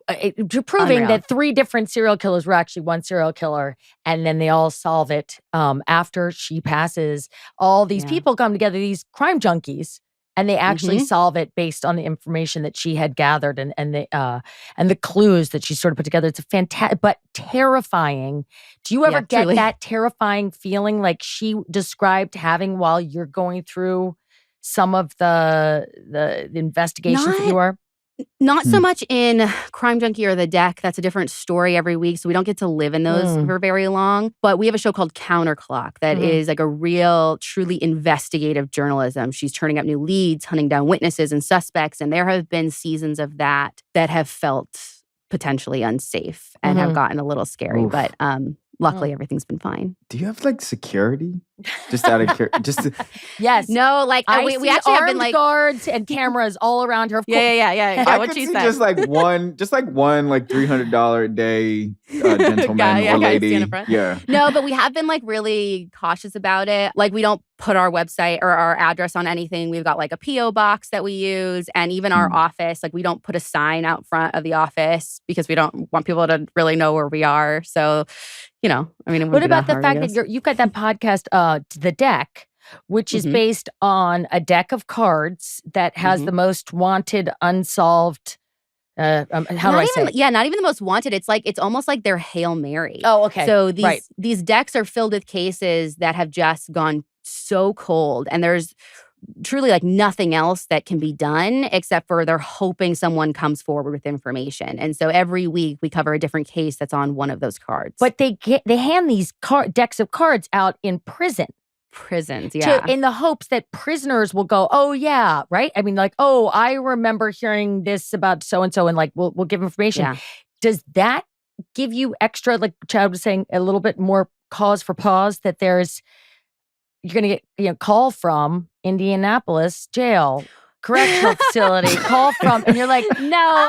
to proving Unreal. that 3 different serial killers were actually one serial killer, and then they all solve it after she passes. All these people come together, these crime junkies, and they actually solve it based on the information that she had gathered and the clues that she sort of put together. It's a fantastic, but terrifying. Do you ever get that terrifying feeling like she described having while you're going through some of the investigations that you are? Not so much in Crime Junkie or The Deck. That's a different story every week, so we don't get to live in those for very long. But we have a show called Counterclock that is like a real, truly investigative journalism. She's turning up new leads, hunting down witnesses and suspects, and there have been seasons of that have felt potentially unsafe and have gotten a little scary. Oof. But luckily everything's been fine. Do you have like security? Just out of curiosity, Yes. No, like we actually have been like guards and cameras all around her. Of course. Yeah. I What could she see said. just like one like $300 a day gentleman or lady. Yeah. No, but we have been like really cautious about it. Like we don't put our website or our address on anything. We've got like a PO box that we use, and even our office. Like we don't put a sign out front of the office because we don't want people to really know where we are. So, I mean, what about the fact that you've got that podcast, The Deck, which is based on a deck of cards that has the most wanted unsolved. How do I say? Yeah, not even the most wanted. It's almost like they're Hail Mary. Oh, okay. So these decks are filled with cases that have just gone so cold, and there's truly like nothing else that can be done except for they're hoping someone comes forward with information. And so every week we cover a different case that's on one of those cards. But they hand these decks of cards out in prisons, yeah. In the hopes that prisoners will go, oh yeah, right? I mean, like, oh, I remember hearing this about so-and-so, and like, we'll give information. Yeah. Does that give you extra, like Chad was saying, a little bit more cause for pause that you're going to get call from Indianapolis jail, correctional facility, call from, and you're like, no.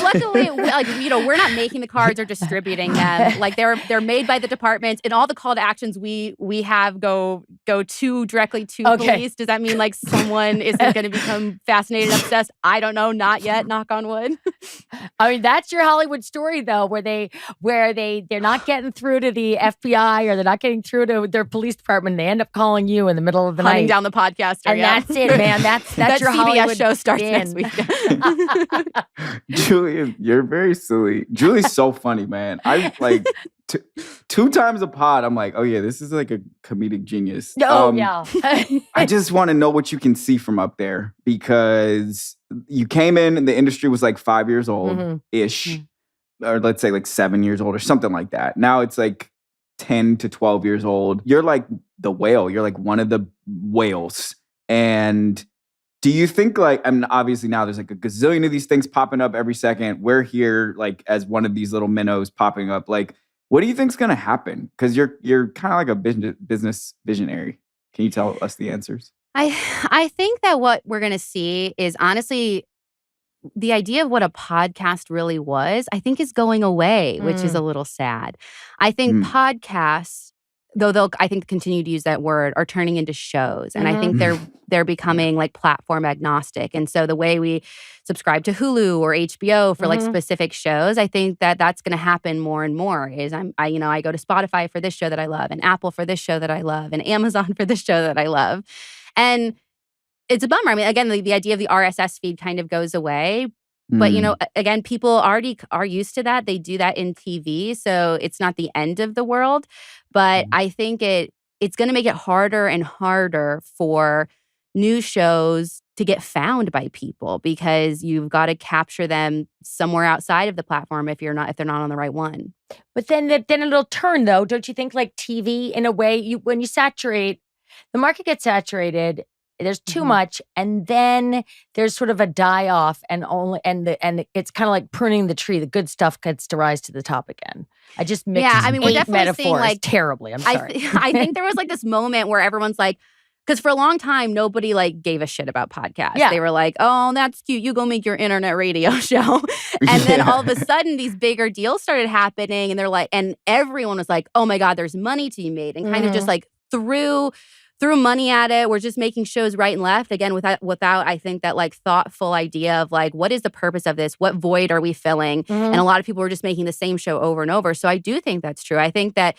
Luckily, we're not making the cards or distributing them. Like they're made by the departments, and all the call to actions we have go directly to police. Does that mean like someone isn't going to become fascinated, obsessed? I don't know. Not yet. Knock on wood. I mean, that's your Hollywood story, though, where they're not getting through to the FBI or they're not getting through to their police department. They end up calling you in the middle of the hunting night, down the podcaster, and that's it, man. That's your CBS Hollywood show starts next week. Julie, you're very silly. Julie's so funny, man. I like two times a pod. I'm like, oh yeah, this is like a comedic genius. Yeah. I just want to know what you can see from up there, because you came in and the industry was like 5 years old ish, or let's say like 7 years old or something like that. Now it's like 10 to 12 years old. You're like the whale. You're like one of the whales. And do you think obviously now there's like a gazillion of these things popping up every second. We're here like as one of these little minnows popping up. Like, what do you think's going to happen? Because you're kind of like a business visionary. Can you tell us the answers? I think that what we're going to see is honestly the idea of what a podcast really was, I think is going away, which is a little sad. I think podcasts, though they'll, I think, continue to use that word, are turning into shows. And I think they're becoming like platform agnostic. And so the way we subscribe to Hulu or HBO for like specific shows, I think that that's going to happen more and more. I go to Spotify for this show that I love, and Apple for this show that I love, and Amazon for this show that I love. And it's a bummer. I mean, again, the idea of the RSS feed kind of goes away. But, again, people already are used to that. They do that in TV. So it's not the end of the world. But I think it's going to make it harder and harder for new shows to get found by people, because you've got to capture them somewhere outside of the platform if they're not on the right one. But then it'll turn, though. Don't you think, like TV, in a way, when you saturate, the market gets saturated. There's too much, and then there's sort of a die off, and it's kind of like pruning the tree. The good stuff gets to rise to the top again. I just mixed we're definitely metaphors seeing, like, terribly. I'm sorry. I think there was like this moment where everyone's like, because for a long time nobody like gave a shit about podcasts. Yeah. They were like, "Oh, that's cute. You go make your internet radio show." And then all of a sudden, these bigger deals started happening, and they're like, and everyone was like, "Oh my God, there's money to be made," and kind of just like threw money at it. We're just making shows right and left, again, without I think that like thoughtful idea of like, what is the purpose of this? What void are we filling? And a lot of people were just making the same show over and over. So I do think that's true. I think that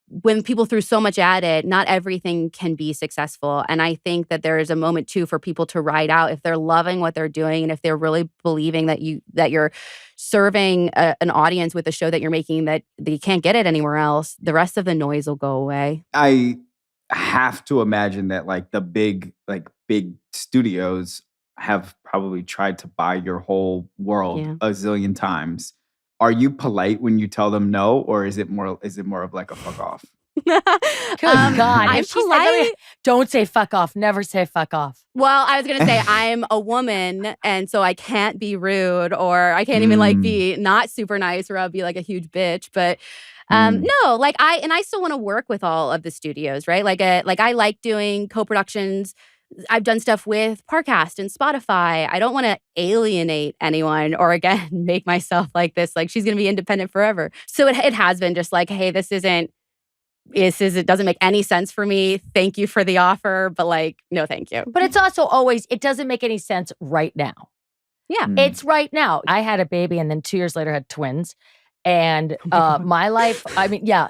when people threw so much at it, not everything can be successful. And I think that there is a moment too for people to ride out if they're loving what they're doing, and if they're really believing that you're serving an audience with a show that you're making, that you can't get it anywhere else. The rest of the noise will go away. I have to imagine that like the big studios have probably tried to buy your whole world a zillion times. Are you polite when you tell them no, or is it more of like a fuck off? Good God. I'm If she said, polite. don't say fuck off. Never say fuck off. Well, I was going to say I'm a woman, and so I can't be rude, or I can't even like be not super nice, or I'll be like a huge bitch. But no, like I still want to work with all of the studios, right? Like I like doing co-productions. I've done stuff with Parcast and Spotify. I don't want to alienate anyone or, again, make myself like this. Like, she's going to be independent forever. So it has been just like, hey, it doesn't make any sense for me. Thank you for the offer, but like, no, thank you. But it's also always, it doesn't make any sense right now. Yeah. It's right now. I had a baby and then 2 years later had twins. And my life, I mean, yeah,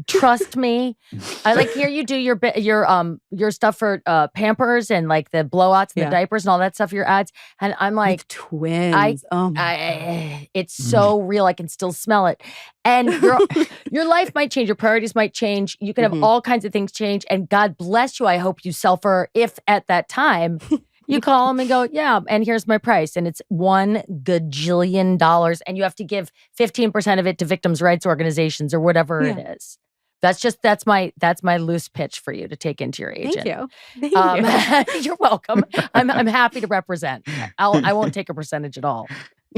trust me. I like hear you do your stuff for Pampers and like the blowouts and the diapers and all that stuff, your ads. And I'm like, with twins. It's so real. I can still smell it. And your life might change. Your priorities might change. You can have all kinds of things change. And God bless you. I hope you sell for, if at that time you call them and go, yeah, and here's my price. And it's $1 gajillion. And you have to give 15% of it to victims' rights organizations or whatever it is. That's my loose pitch for you to take into your agent. Thank you. You're welcome. I'm happy to represent. I won't take a percentage at all.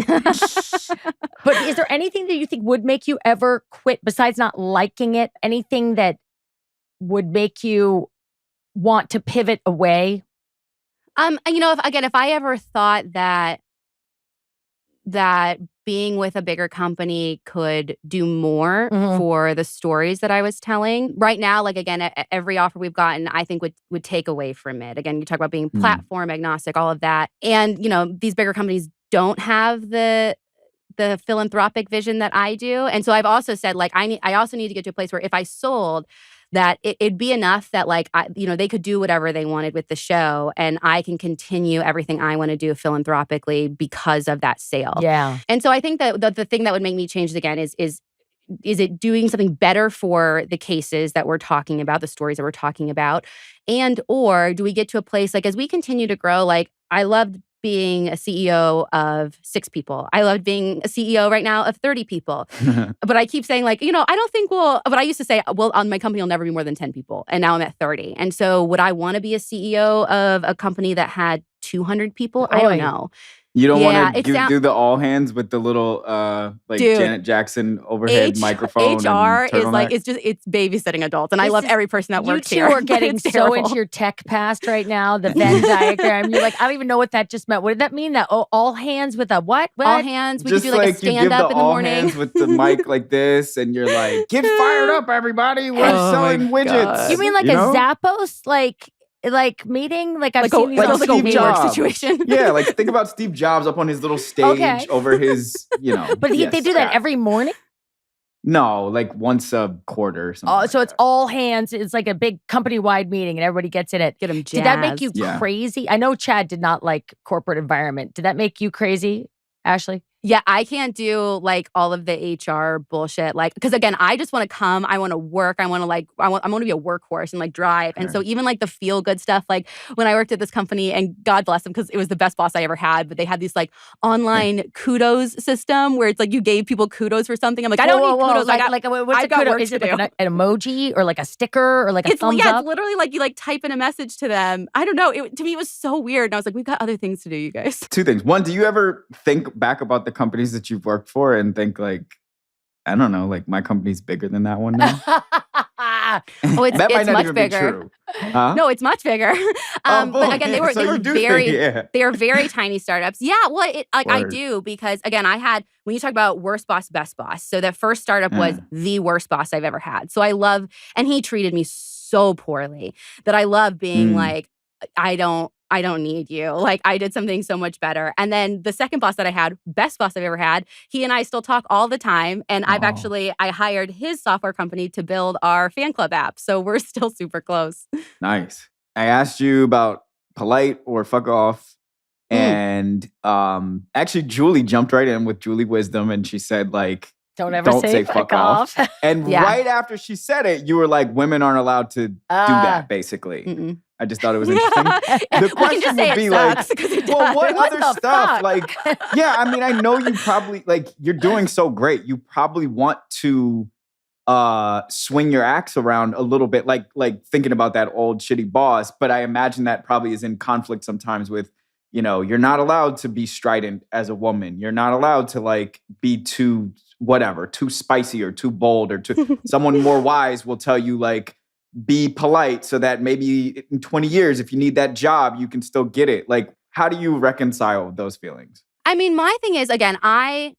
But is there anything that you think would make you ever quit besides not liking it? Anything that would make you want to pivot away? If I ever thought that being with a bigger company could do more for the stories that I was telling. Right now, like, again, every offer we've gotten, I think would take away from it. Again, you talk about being platform agnostic, all of that. And, these bigger companies don't have the philanthropic vision that I do. And so I've also said, like, I also need to get to a place where if I sold, that it'd be enough that, like, they could do whatever they wanted with the show, and I can continue everything I want to do philanthropically because of that sale. Yeah. And so I think that the thing that would make me change it again is it doing something better for the cases that we're talking about, the stories that we're talking about, and or do we get to a place, like, as we continue to grow, like, I loved being a CEO of 6 people. I loved being a CEO right now of 30 people. But I keep saying, like, I don't think but I used to say, well, my company will never be more than 10 people. And now I'm at 30. And so would I want to be a CEO of a company that had 200 people? I don't know. You don't want to do the all hands with the little Janet Jackson overhead microphone. HR is like, it's babysitting adults. And I love every person that works here. You two are getting so into your tech past right now, the Venn diagram. You're like, I don't even know what that just meant. What did that mean? That all hands with a what? All hands. We could do like a stand up in the morning. All hands with the mic like this. And you're like, get fired up, everybody. We're selling widgets. You mean like a Zappos? Like meeting, like I've seen these like a WeWork situation. Yeah, like think about Steve Jobs up on his little stage over his, But they do that every morning? No, like once a quarter or something. Oh, so it's all hands. It's like a big company-wide meeting and everybody gets in it. Get them jazzed. Did that make you crazy? I know Chad did not like corporate environment. Did that make you crazy, Ashley? Yeah, I can't do like all of the HR bullshit. Like, because again, I just want to come. I want to work. I want to be a workhorse and like drive. And so even like the feel good stuff, like when I worked at this company, and God bless them because it was the best boss I ever had, but they had this like online kudos system where it's like you gave people kudos for something. I'm like, I don't need kudos. What's a kudos? Is it like an emoji or like a sticker or like a thumbs up? It's literally like you like type in a message to them. I don't know. To me, it was so weird. And I was like, we've got other things to do, you guys. 2 things. One, do you ever think back about the companies that you've worked for and think like, I don't know, like my company's bigger than that one now? It's much bigger. Huh? No, it's much bigger. But again, they were very tiny startups. Yeah, well, I do because again, when you talk about worst boss, best boss. So the first startup was the worst boss I've ever had. So and he treated me so poorly that I love being like, I don't need you. Like, I did something so much better. And then the second boss that I had, best boss I've ever had, he and I still talk all the time. And I hired his software company to build our fan club app. So we're still super close. Nice. I asked you about polite or fuck off. And actually, Julie jumped right in with Julie Wisdom. And she said, like, don't say fuck off. And right after she said it, you were like, women aren't allowed to do that, basically. Mm-mm. I just thought it was interesting. The question would be like, well, what other stuff? Like, yeah, I mean, I know you probably, like, you're doing so great. You probably want to swing your axe around a little bit, like thinking about that old shitty boss. But I imagine that probably is in conflict sometimes with, you're not allowed to be strident as a woman. You're not allowed to like be too spicy or too bold or too. Someone more wise will tell you like, be polite so that maybe in 20 years, if you need that job, you can still get it. Like, how do you reconcile those feelings? I mean, my thing is, again, I'm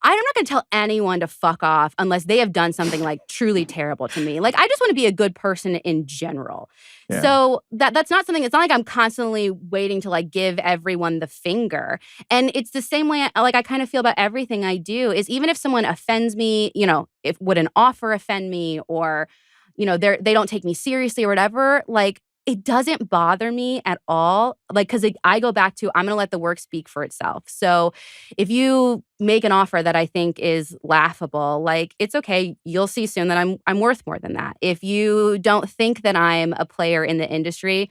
not going to tell anyone to fuck off unless they have done something like truly terrible to me. Like, I just want to be a good person in general. Yeah. So that's not something, it's not like I'm constantly waiting to like give everyone the finger. And it's the same way, like I kind of feel about everything I do is even if someone offends me, would an offer offend me or, they don't take me seriously or whatever, like, it doesn't bother me at all, like, because I go back to, I'm going to let the work speak for itself. So if you make an offer that I think is laughable, like, it's okay. You'll see soon that I'm worth more than that. If you don't think that I'm a player in the industry,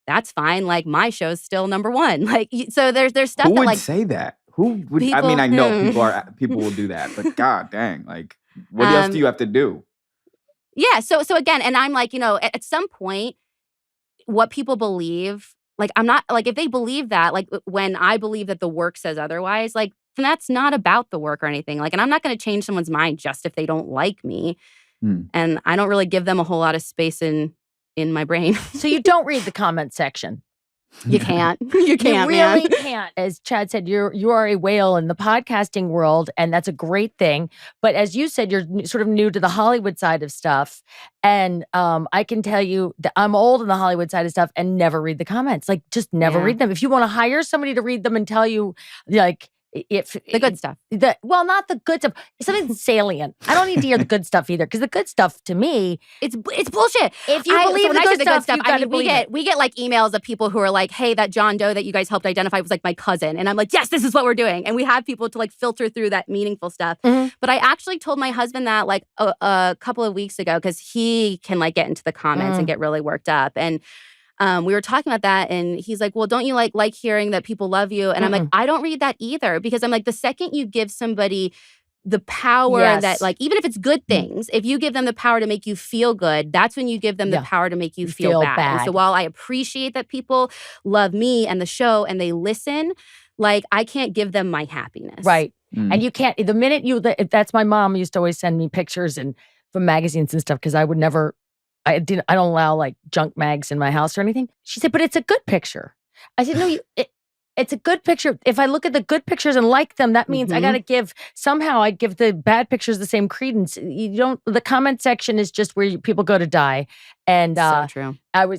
that's fine. Like, my show's still number one. Like, so there's stuff Who that would like say that? Who would? People, I mean, I know people will do that, but god dang, like, what else do you have to do? Yeah. So again, and I'm like, at some point, what people believe, like, I'm not, like, if they believe that, like, when I believe that the work says otherwise, like, then that's not about the work or anything. Like, and I'm not going to change someone's mind just if they don't like me. And I don't really give them a whole lot of space in my brain. So you don't read the comment section? You can't. You can't, You really can't. As Chad said, you are a whale in the podcasting world, and that's a great thing. But as you said, you're sort of new to the Hollywood side of stuff. And I can tell you that I'm old in the Hollywood side of stuff and never read the comments. Like, just never read them. If you want to hire somebody to read them and tell you, like, if the good stuff, not the good stuff, something salient. I don't need to hear the good stuff either, because the good stuff to me, it's bullshit. If you believe the good stuff, I mean, we get like emails of people who are like, "Hey, that John Doe that you guys helped identify was like my cousin," and I'm like, "Yes, this is what we're doing." And we have people to like filter through that meaningful stuff. But I actually told my husband that like a couple of weeks ago, because he can like get into the comments and get really worked up. And we were talking about that, and he's like, "Well, don't you like hearing that people love you?" And I'm like, "I don't read that either," because I'm like, the second you give somebody the power that, like, even if it's good things, if you give them the power to make you feel good, that's when you give them the power to make you feel bad. And so while I appreciate that people love me and the show and they listen, like, I can't give them my happiness. Right. And you can't, the minute that's my mom used to always send me pictures and from magazines and stuff, because I would never, I don't allow like junk mags in my house or anything. She said, "But it's a good picture." I said, "No, it's a good picture. If I look at the good pictures and like them, that means I got to I give the bad pictures the same credence." The comment section is just where people go to die. And so true.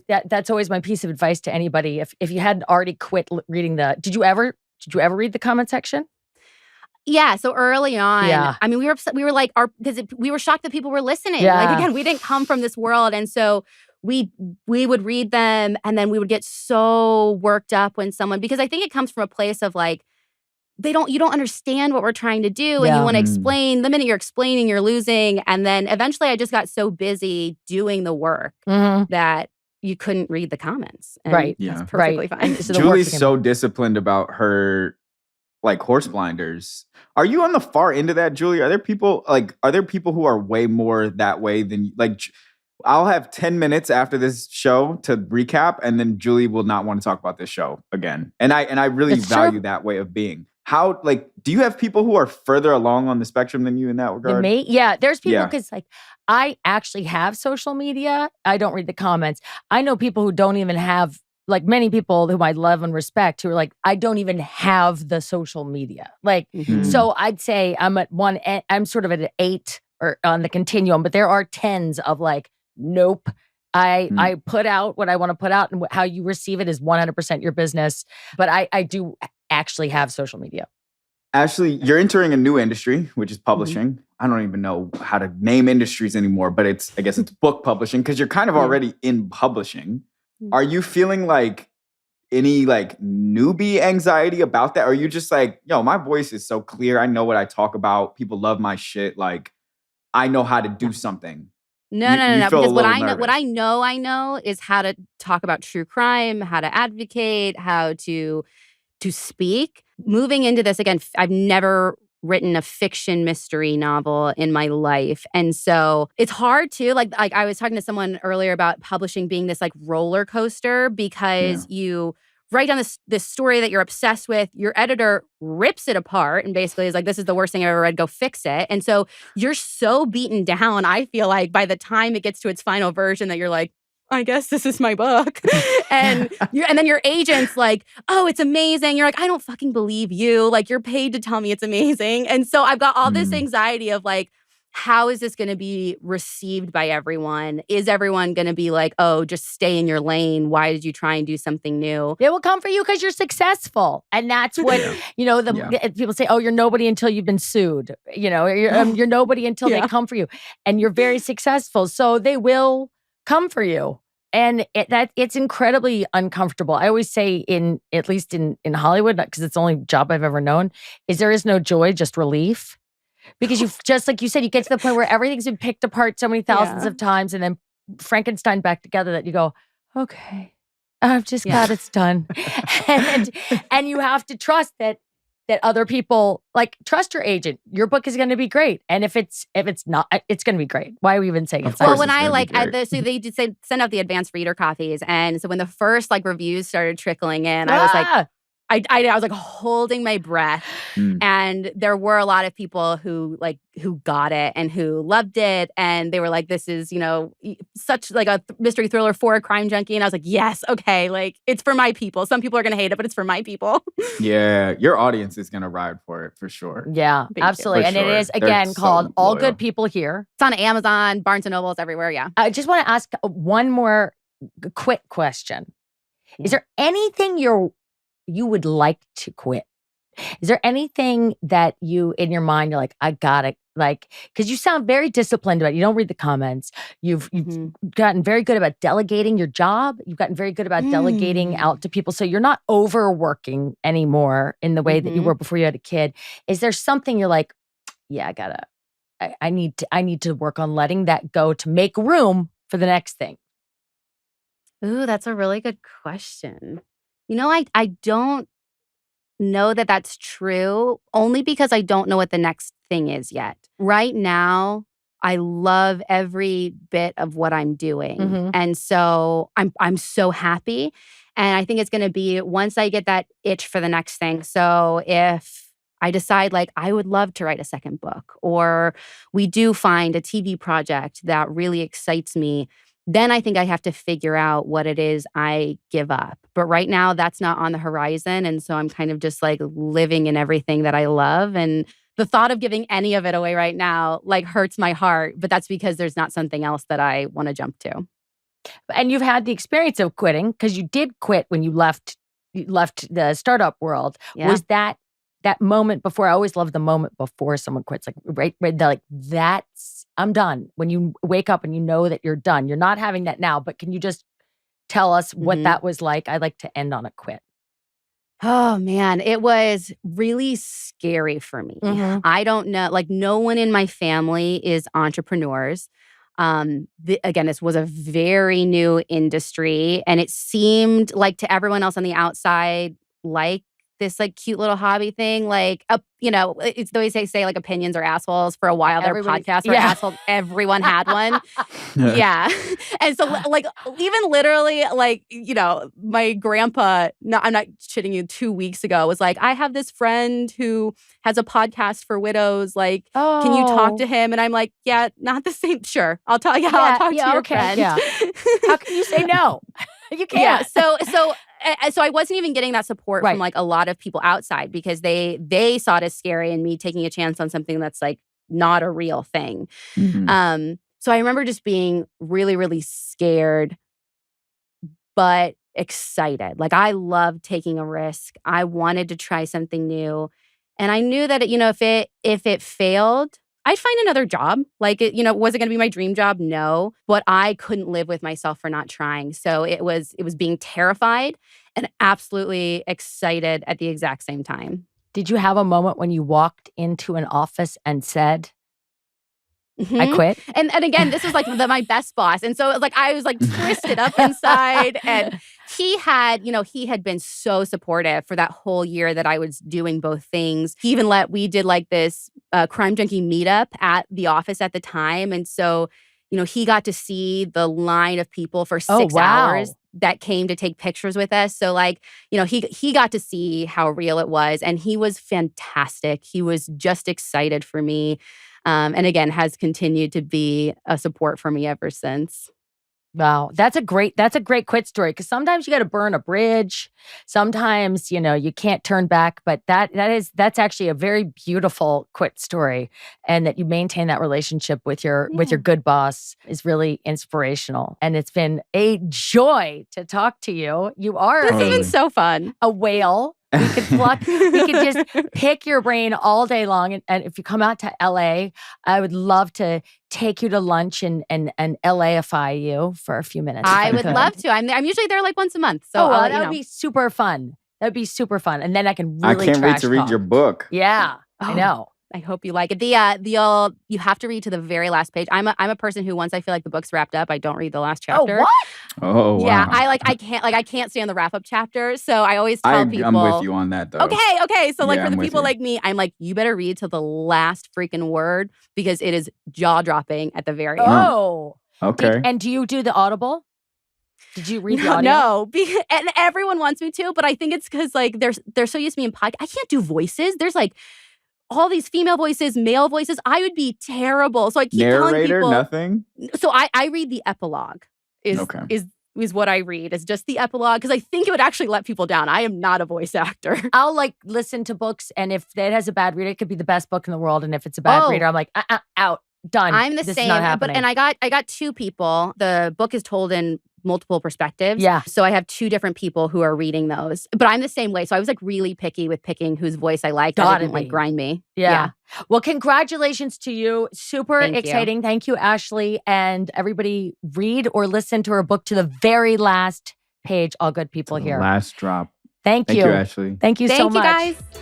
That's always my piece of advice to anybody. If you hadn't already quit reading did you ever read the comment section? Yeah, so early on, I mean, we were like, because we were shocked that people were listening. Yeah. Like, again, we didn't come from this world, and so we would read them, and then we would get so worked up when someone, because I think it comes from a place of like, you don't understand what we're trying to do, and you want to explain. The minute you're explaining, you're losing, and then eventually, I just got so busy doing the work that you couldn't read the comments. And that's perfectly fine. So Julie's so disciplined about her, like, horse blinders. Are you on the far end of that, Julie? Are there people who are way more that way than, like, I'll have 10 minutes after this show to recap, and then Julie will not want to talk about this show again. And I really value that way of being. How, like, do you have people who are further along on the spectrum than you in that regard? Me? Yeah, there's people, because like, I actually have social media. I don't read the comments. I know people who don't even have, like, many people whom I love and respect, who are like, I don't even have the social media. Like, so I'd say I'm at one end, I'm sort of at an 8 or on the continuum, but there are 10s of like, nope. I put out what I want to put out, and how you receive it is 100% your business. But I do actually have social media. Ashley, you're entering a new industry, which is publishing. I don't even know how to name industries anymore, but I guess it's book publishing, because you're kind of already in publishing. Are you feeling like any like newbie anxiety about that? Or are you just like, yo, my voice is so clear. I know what I talk about. People love my shit. Like, I know how to do something. No. Because what I know is how to talk about true crime, how to advocate, how to speak. Moving into this, again, I've never written a fiction mystery novel in my life. And so it's hard too. Like I was talking to someone earlier about publishing being this like roller coaster because you write down this story that you're obsessed with. Your editor rips it apart and basically is like, this is the worst thing I've ever read. Go fix it. And so you're so beaten down, I feel like, by the time it gets to its final version that you're like, I guess this is my book. and then your agent's like, oh, it's amazing. You're like, I don't fucking believe you. Like, you're paid to tell me it's amazing. And so I've got all this anxiety of like, how is this going to be received by everyone? Is everyone going to be like, oh, just stay in your lane? Why did you try and do something new? They will come for you because you're successful. And that's what, people say, oh, you're nobody until you've been sued. You're nobody until they come for you. And you're very successful. So they will come for you. And it's incredibly uncomfortable. I always say at least in Hollywood, because it's the only job I've ever known, is there is no joy, just relief. Because you just like you said, you get to the point where everything's been picked apart so many thousands of times and then Frankenstein back together that you go, okay, I've just got it's done. and you have to trust that other people, like, trust your agent. Your book is going to be great. And if it's not, it's going to be great. Why are we even saying it's not? Well, when so they did send out the advanced reader copies. And so when the first like reviews started trickling in, I was like, I was like holding my breath. And there were a lot of people who got it and who loved it. And they were like, this is, such like a mystery thriller for a crime junkie. And I was like, yes, okay. Like, it's for my people. Some people are going to hate it, but it's for my people. Yeah. Your audience is going to ride for it for sure. Yeah, absolutely. And it is, again, called All Good People Here. It's on Amazon, Barnes & Nobles, everywhere. Yeah. I just want to ask one more quick question. Is there anything you would like to quit? Is there anything that you, in your mind, you're like, I gotta, like, because you sound very disciplined about it. You don't read the comments. You've gotten very good about delegating your job. You've gotten very good about delegating out to people. So you're not overworking anymore in the way that you were before you had a kid. Is there something you're like, yeah, I need to work on letting that go to make room for the next thing? Ooh, that's a really good question. I don't know that that's true, only because I don't know what the next thing is yet. Right now, I love every bit of what I'm doing. And so I'm so happy. And I think it's going to be once I get that itch for the next thing. So if I decide like I would love to write a second book, or we do find a TV project that really excites me, then I think I have to figure out what it is I give up. But right now, that's not on the horizon. And so I'm kind of just like living in everything that I love. And the thought of giving any of it away right now like hurts my heart. But that's because there's not something else that I want to jump to. And you've had the experience of quitting because you did quit when you left the startup world. Yeah. Was that moment before? I always love the moment before someone quits. Like, right, they're like, I'm done. When you wake up and you know that you're done. You're not having that now, but can you just tell us what that was like? I'd like to end on a quit. Oh, man. It was really scary for me. I don't know. Like, no one in my family is entrepreneurs. Again, this was a very new industry, and it seemed like to everyone else on the outside, like this like cute little hobby thing. Like, it's the way they say like opinions are assholes. For a while, their podcasts were assholes. Everyone had one. Yeah. And so like even literally like, my grandpa, I'm not shitting you, 2 weeks ago was like, I have this friend who has a podcast for widows. Like, can you talk to him? And I'm like, yeah, not the same. Sure. I'll talk to your friend. Yeah. How can you say no? You can't. Yeah. So I wasn't even getting that support from like a lot of people outside because they saw it as scary and me taking a chance on something that's like not a real thing. So I remember just being really, really scared, but excited. Like I loved taking a risk. I wanted to try something new. And I knew that, if it failed, I'd find another job. Like, was it going to be my dream job? No. But I couldn't live with myself for not trying. So it was being terrified and absolutely excited at the exact same time. Did you have a moment when you walked into an office and said, I quit. And again, this was like my best boss. And so it was like I was like twisted up inside. And he had been so supportive for that whole year that I was doing both things. He even we did like this crime junkie meetup at the office at the time. And so, he got to see the line of people for 6 hours that came to take pictures with us. So he got to see how real it was. And he was fantastic. He was just excited for me. And again, has continued to be a support for me ever since. Wow, that's a great quit story, because sometimes you got to burn a bridge. Sometimes, you can't turn back, but that's actually a very beautiful quit story, and that you maintain that relationship with your good boss is really inspirational. And it's been a joy to talk to you. You are This has been so fun. A whale. We could just pick your brain all day long. And if you come out to LA, I would love to take you to lunch and LAify you for a few minutes. I would love to. I'm usually there like once a month. So that would be super fun. That would be super fun. And then I can really I can't wait to read your book. Yeah, I know. I hope you like it. You have to read to the very last page. I'm a person who, once I feel like the book's wrapped up, I don't read the last chapter. Oh, what? Oh, wow. Yeah, I can't stand the wrap up chapter. So I always tell people. I'm with you on that, though. Okay. So Yeah, for the people like me, I'm like, you better read to the last freaking word, because it is jaw dropping at the very end. Oh, okay. And do you do the Audible? Did you read the audio? No, and everyone wants me to, but I think it's because they're so used to me in podcast. I can't do voices. There's all these female voices, male voices. I would be terrible. So I keep telling people. Nothing? So I read the epilogue is what I read. Is just the epilogue, because I think it would actually let people down. I am not a voice actor. I'll listen to books, and if it has a bad reader, it could be the best book in the world. And if it's a bad reader, I'm like, out, done. I'm the this same. Is not happening. And I got two people. The book is told in multiple perspectives. Yeah. So I have two different people who are reading those. But I'm the same way. So I was really picky with picking whose voice I liked. That didn't grind me. Yeah. Well, congratulations to you. Super exciting. Thank you, Ashley. And everybody, read or listen to her book to the very last page. All good people here. Last drop. Thank you. Thank you, Ashley. Thank you so much. Thank you, guys.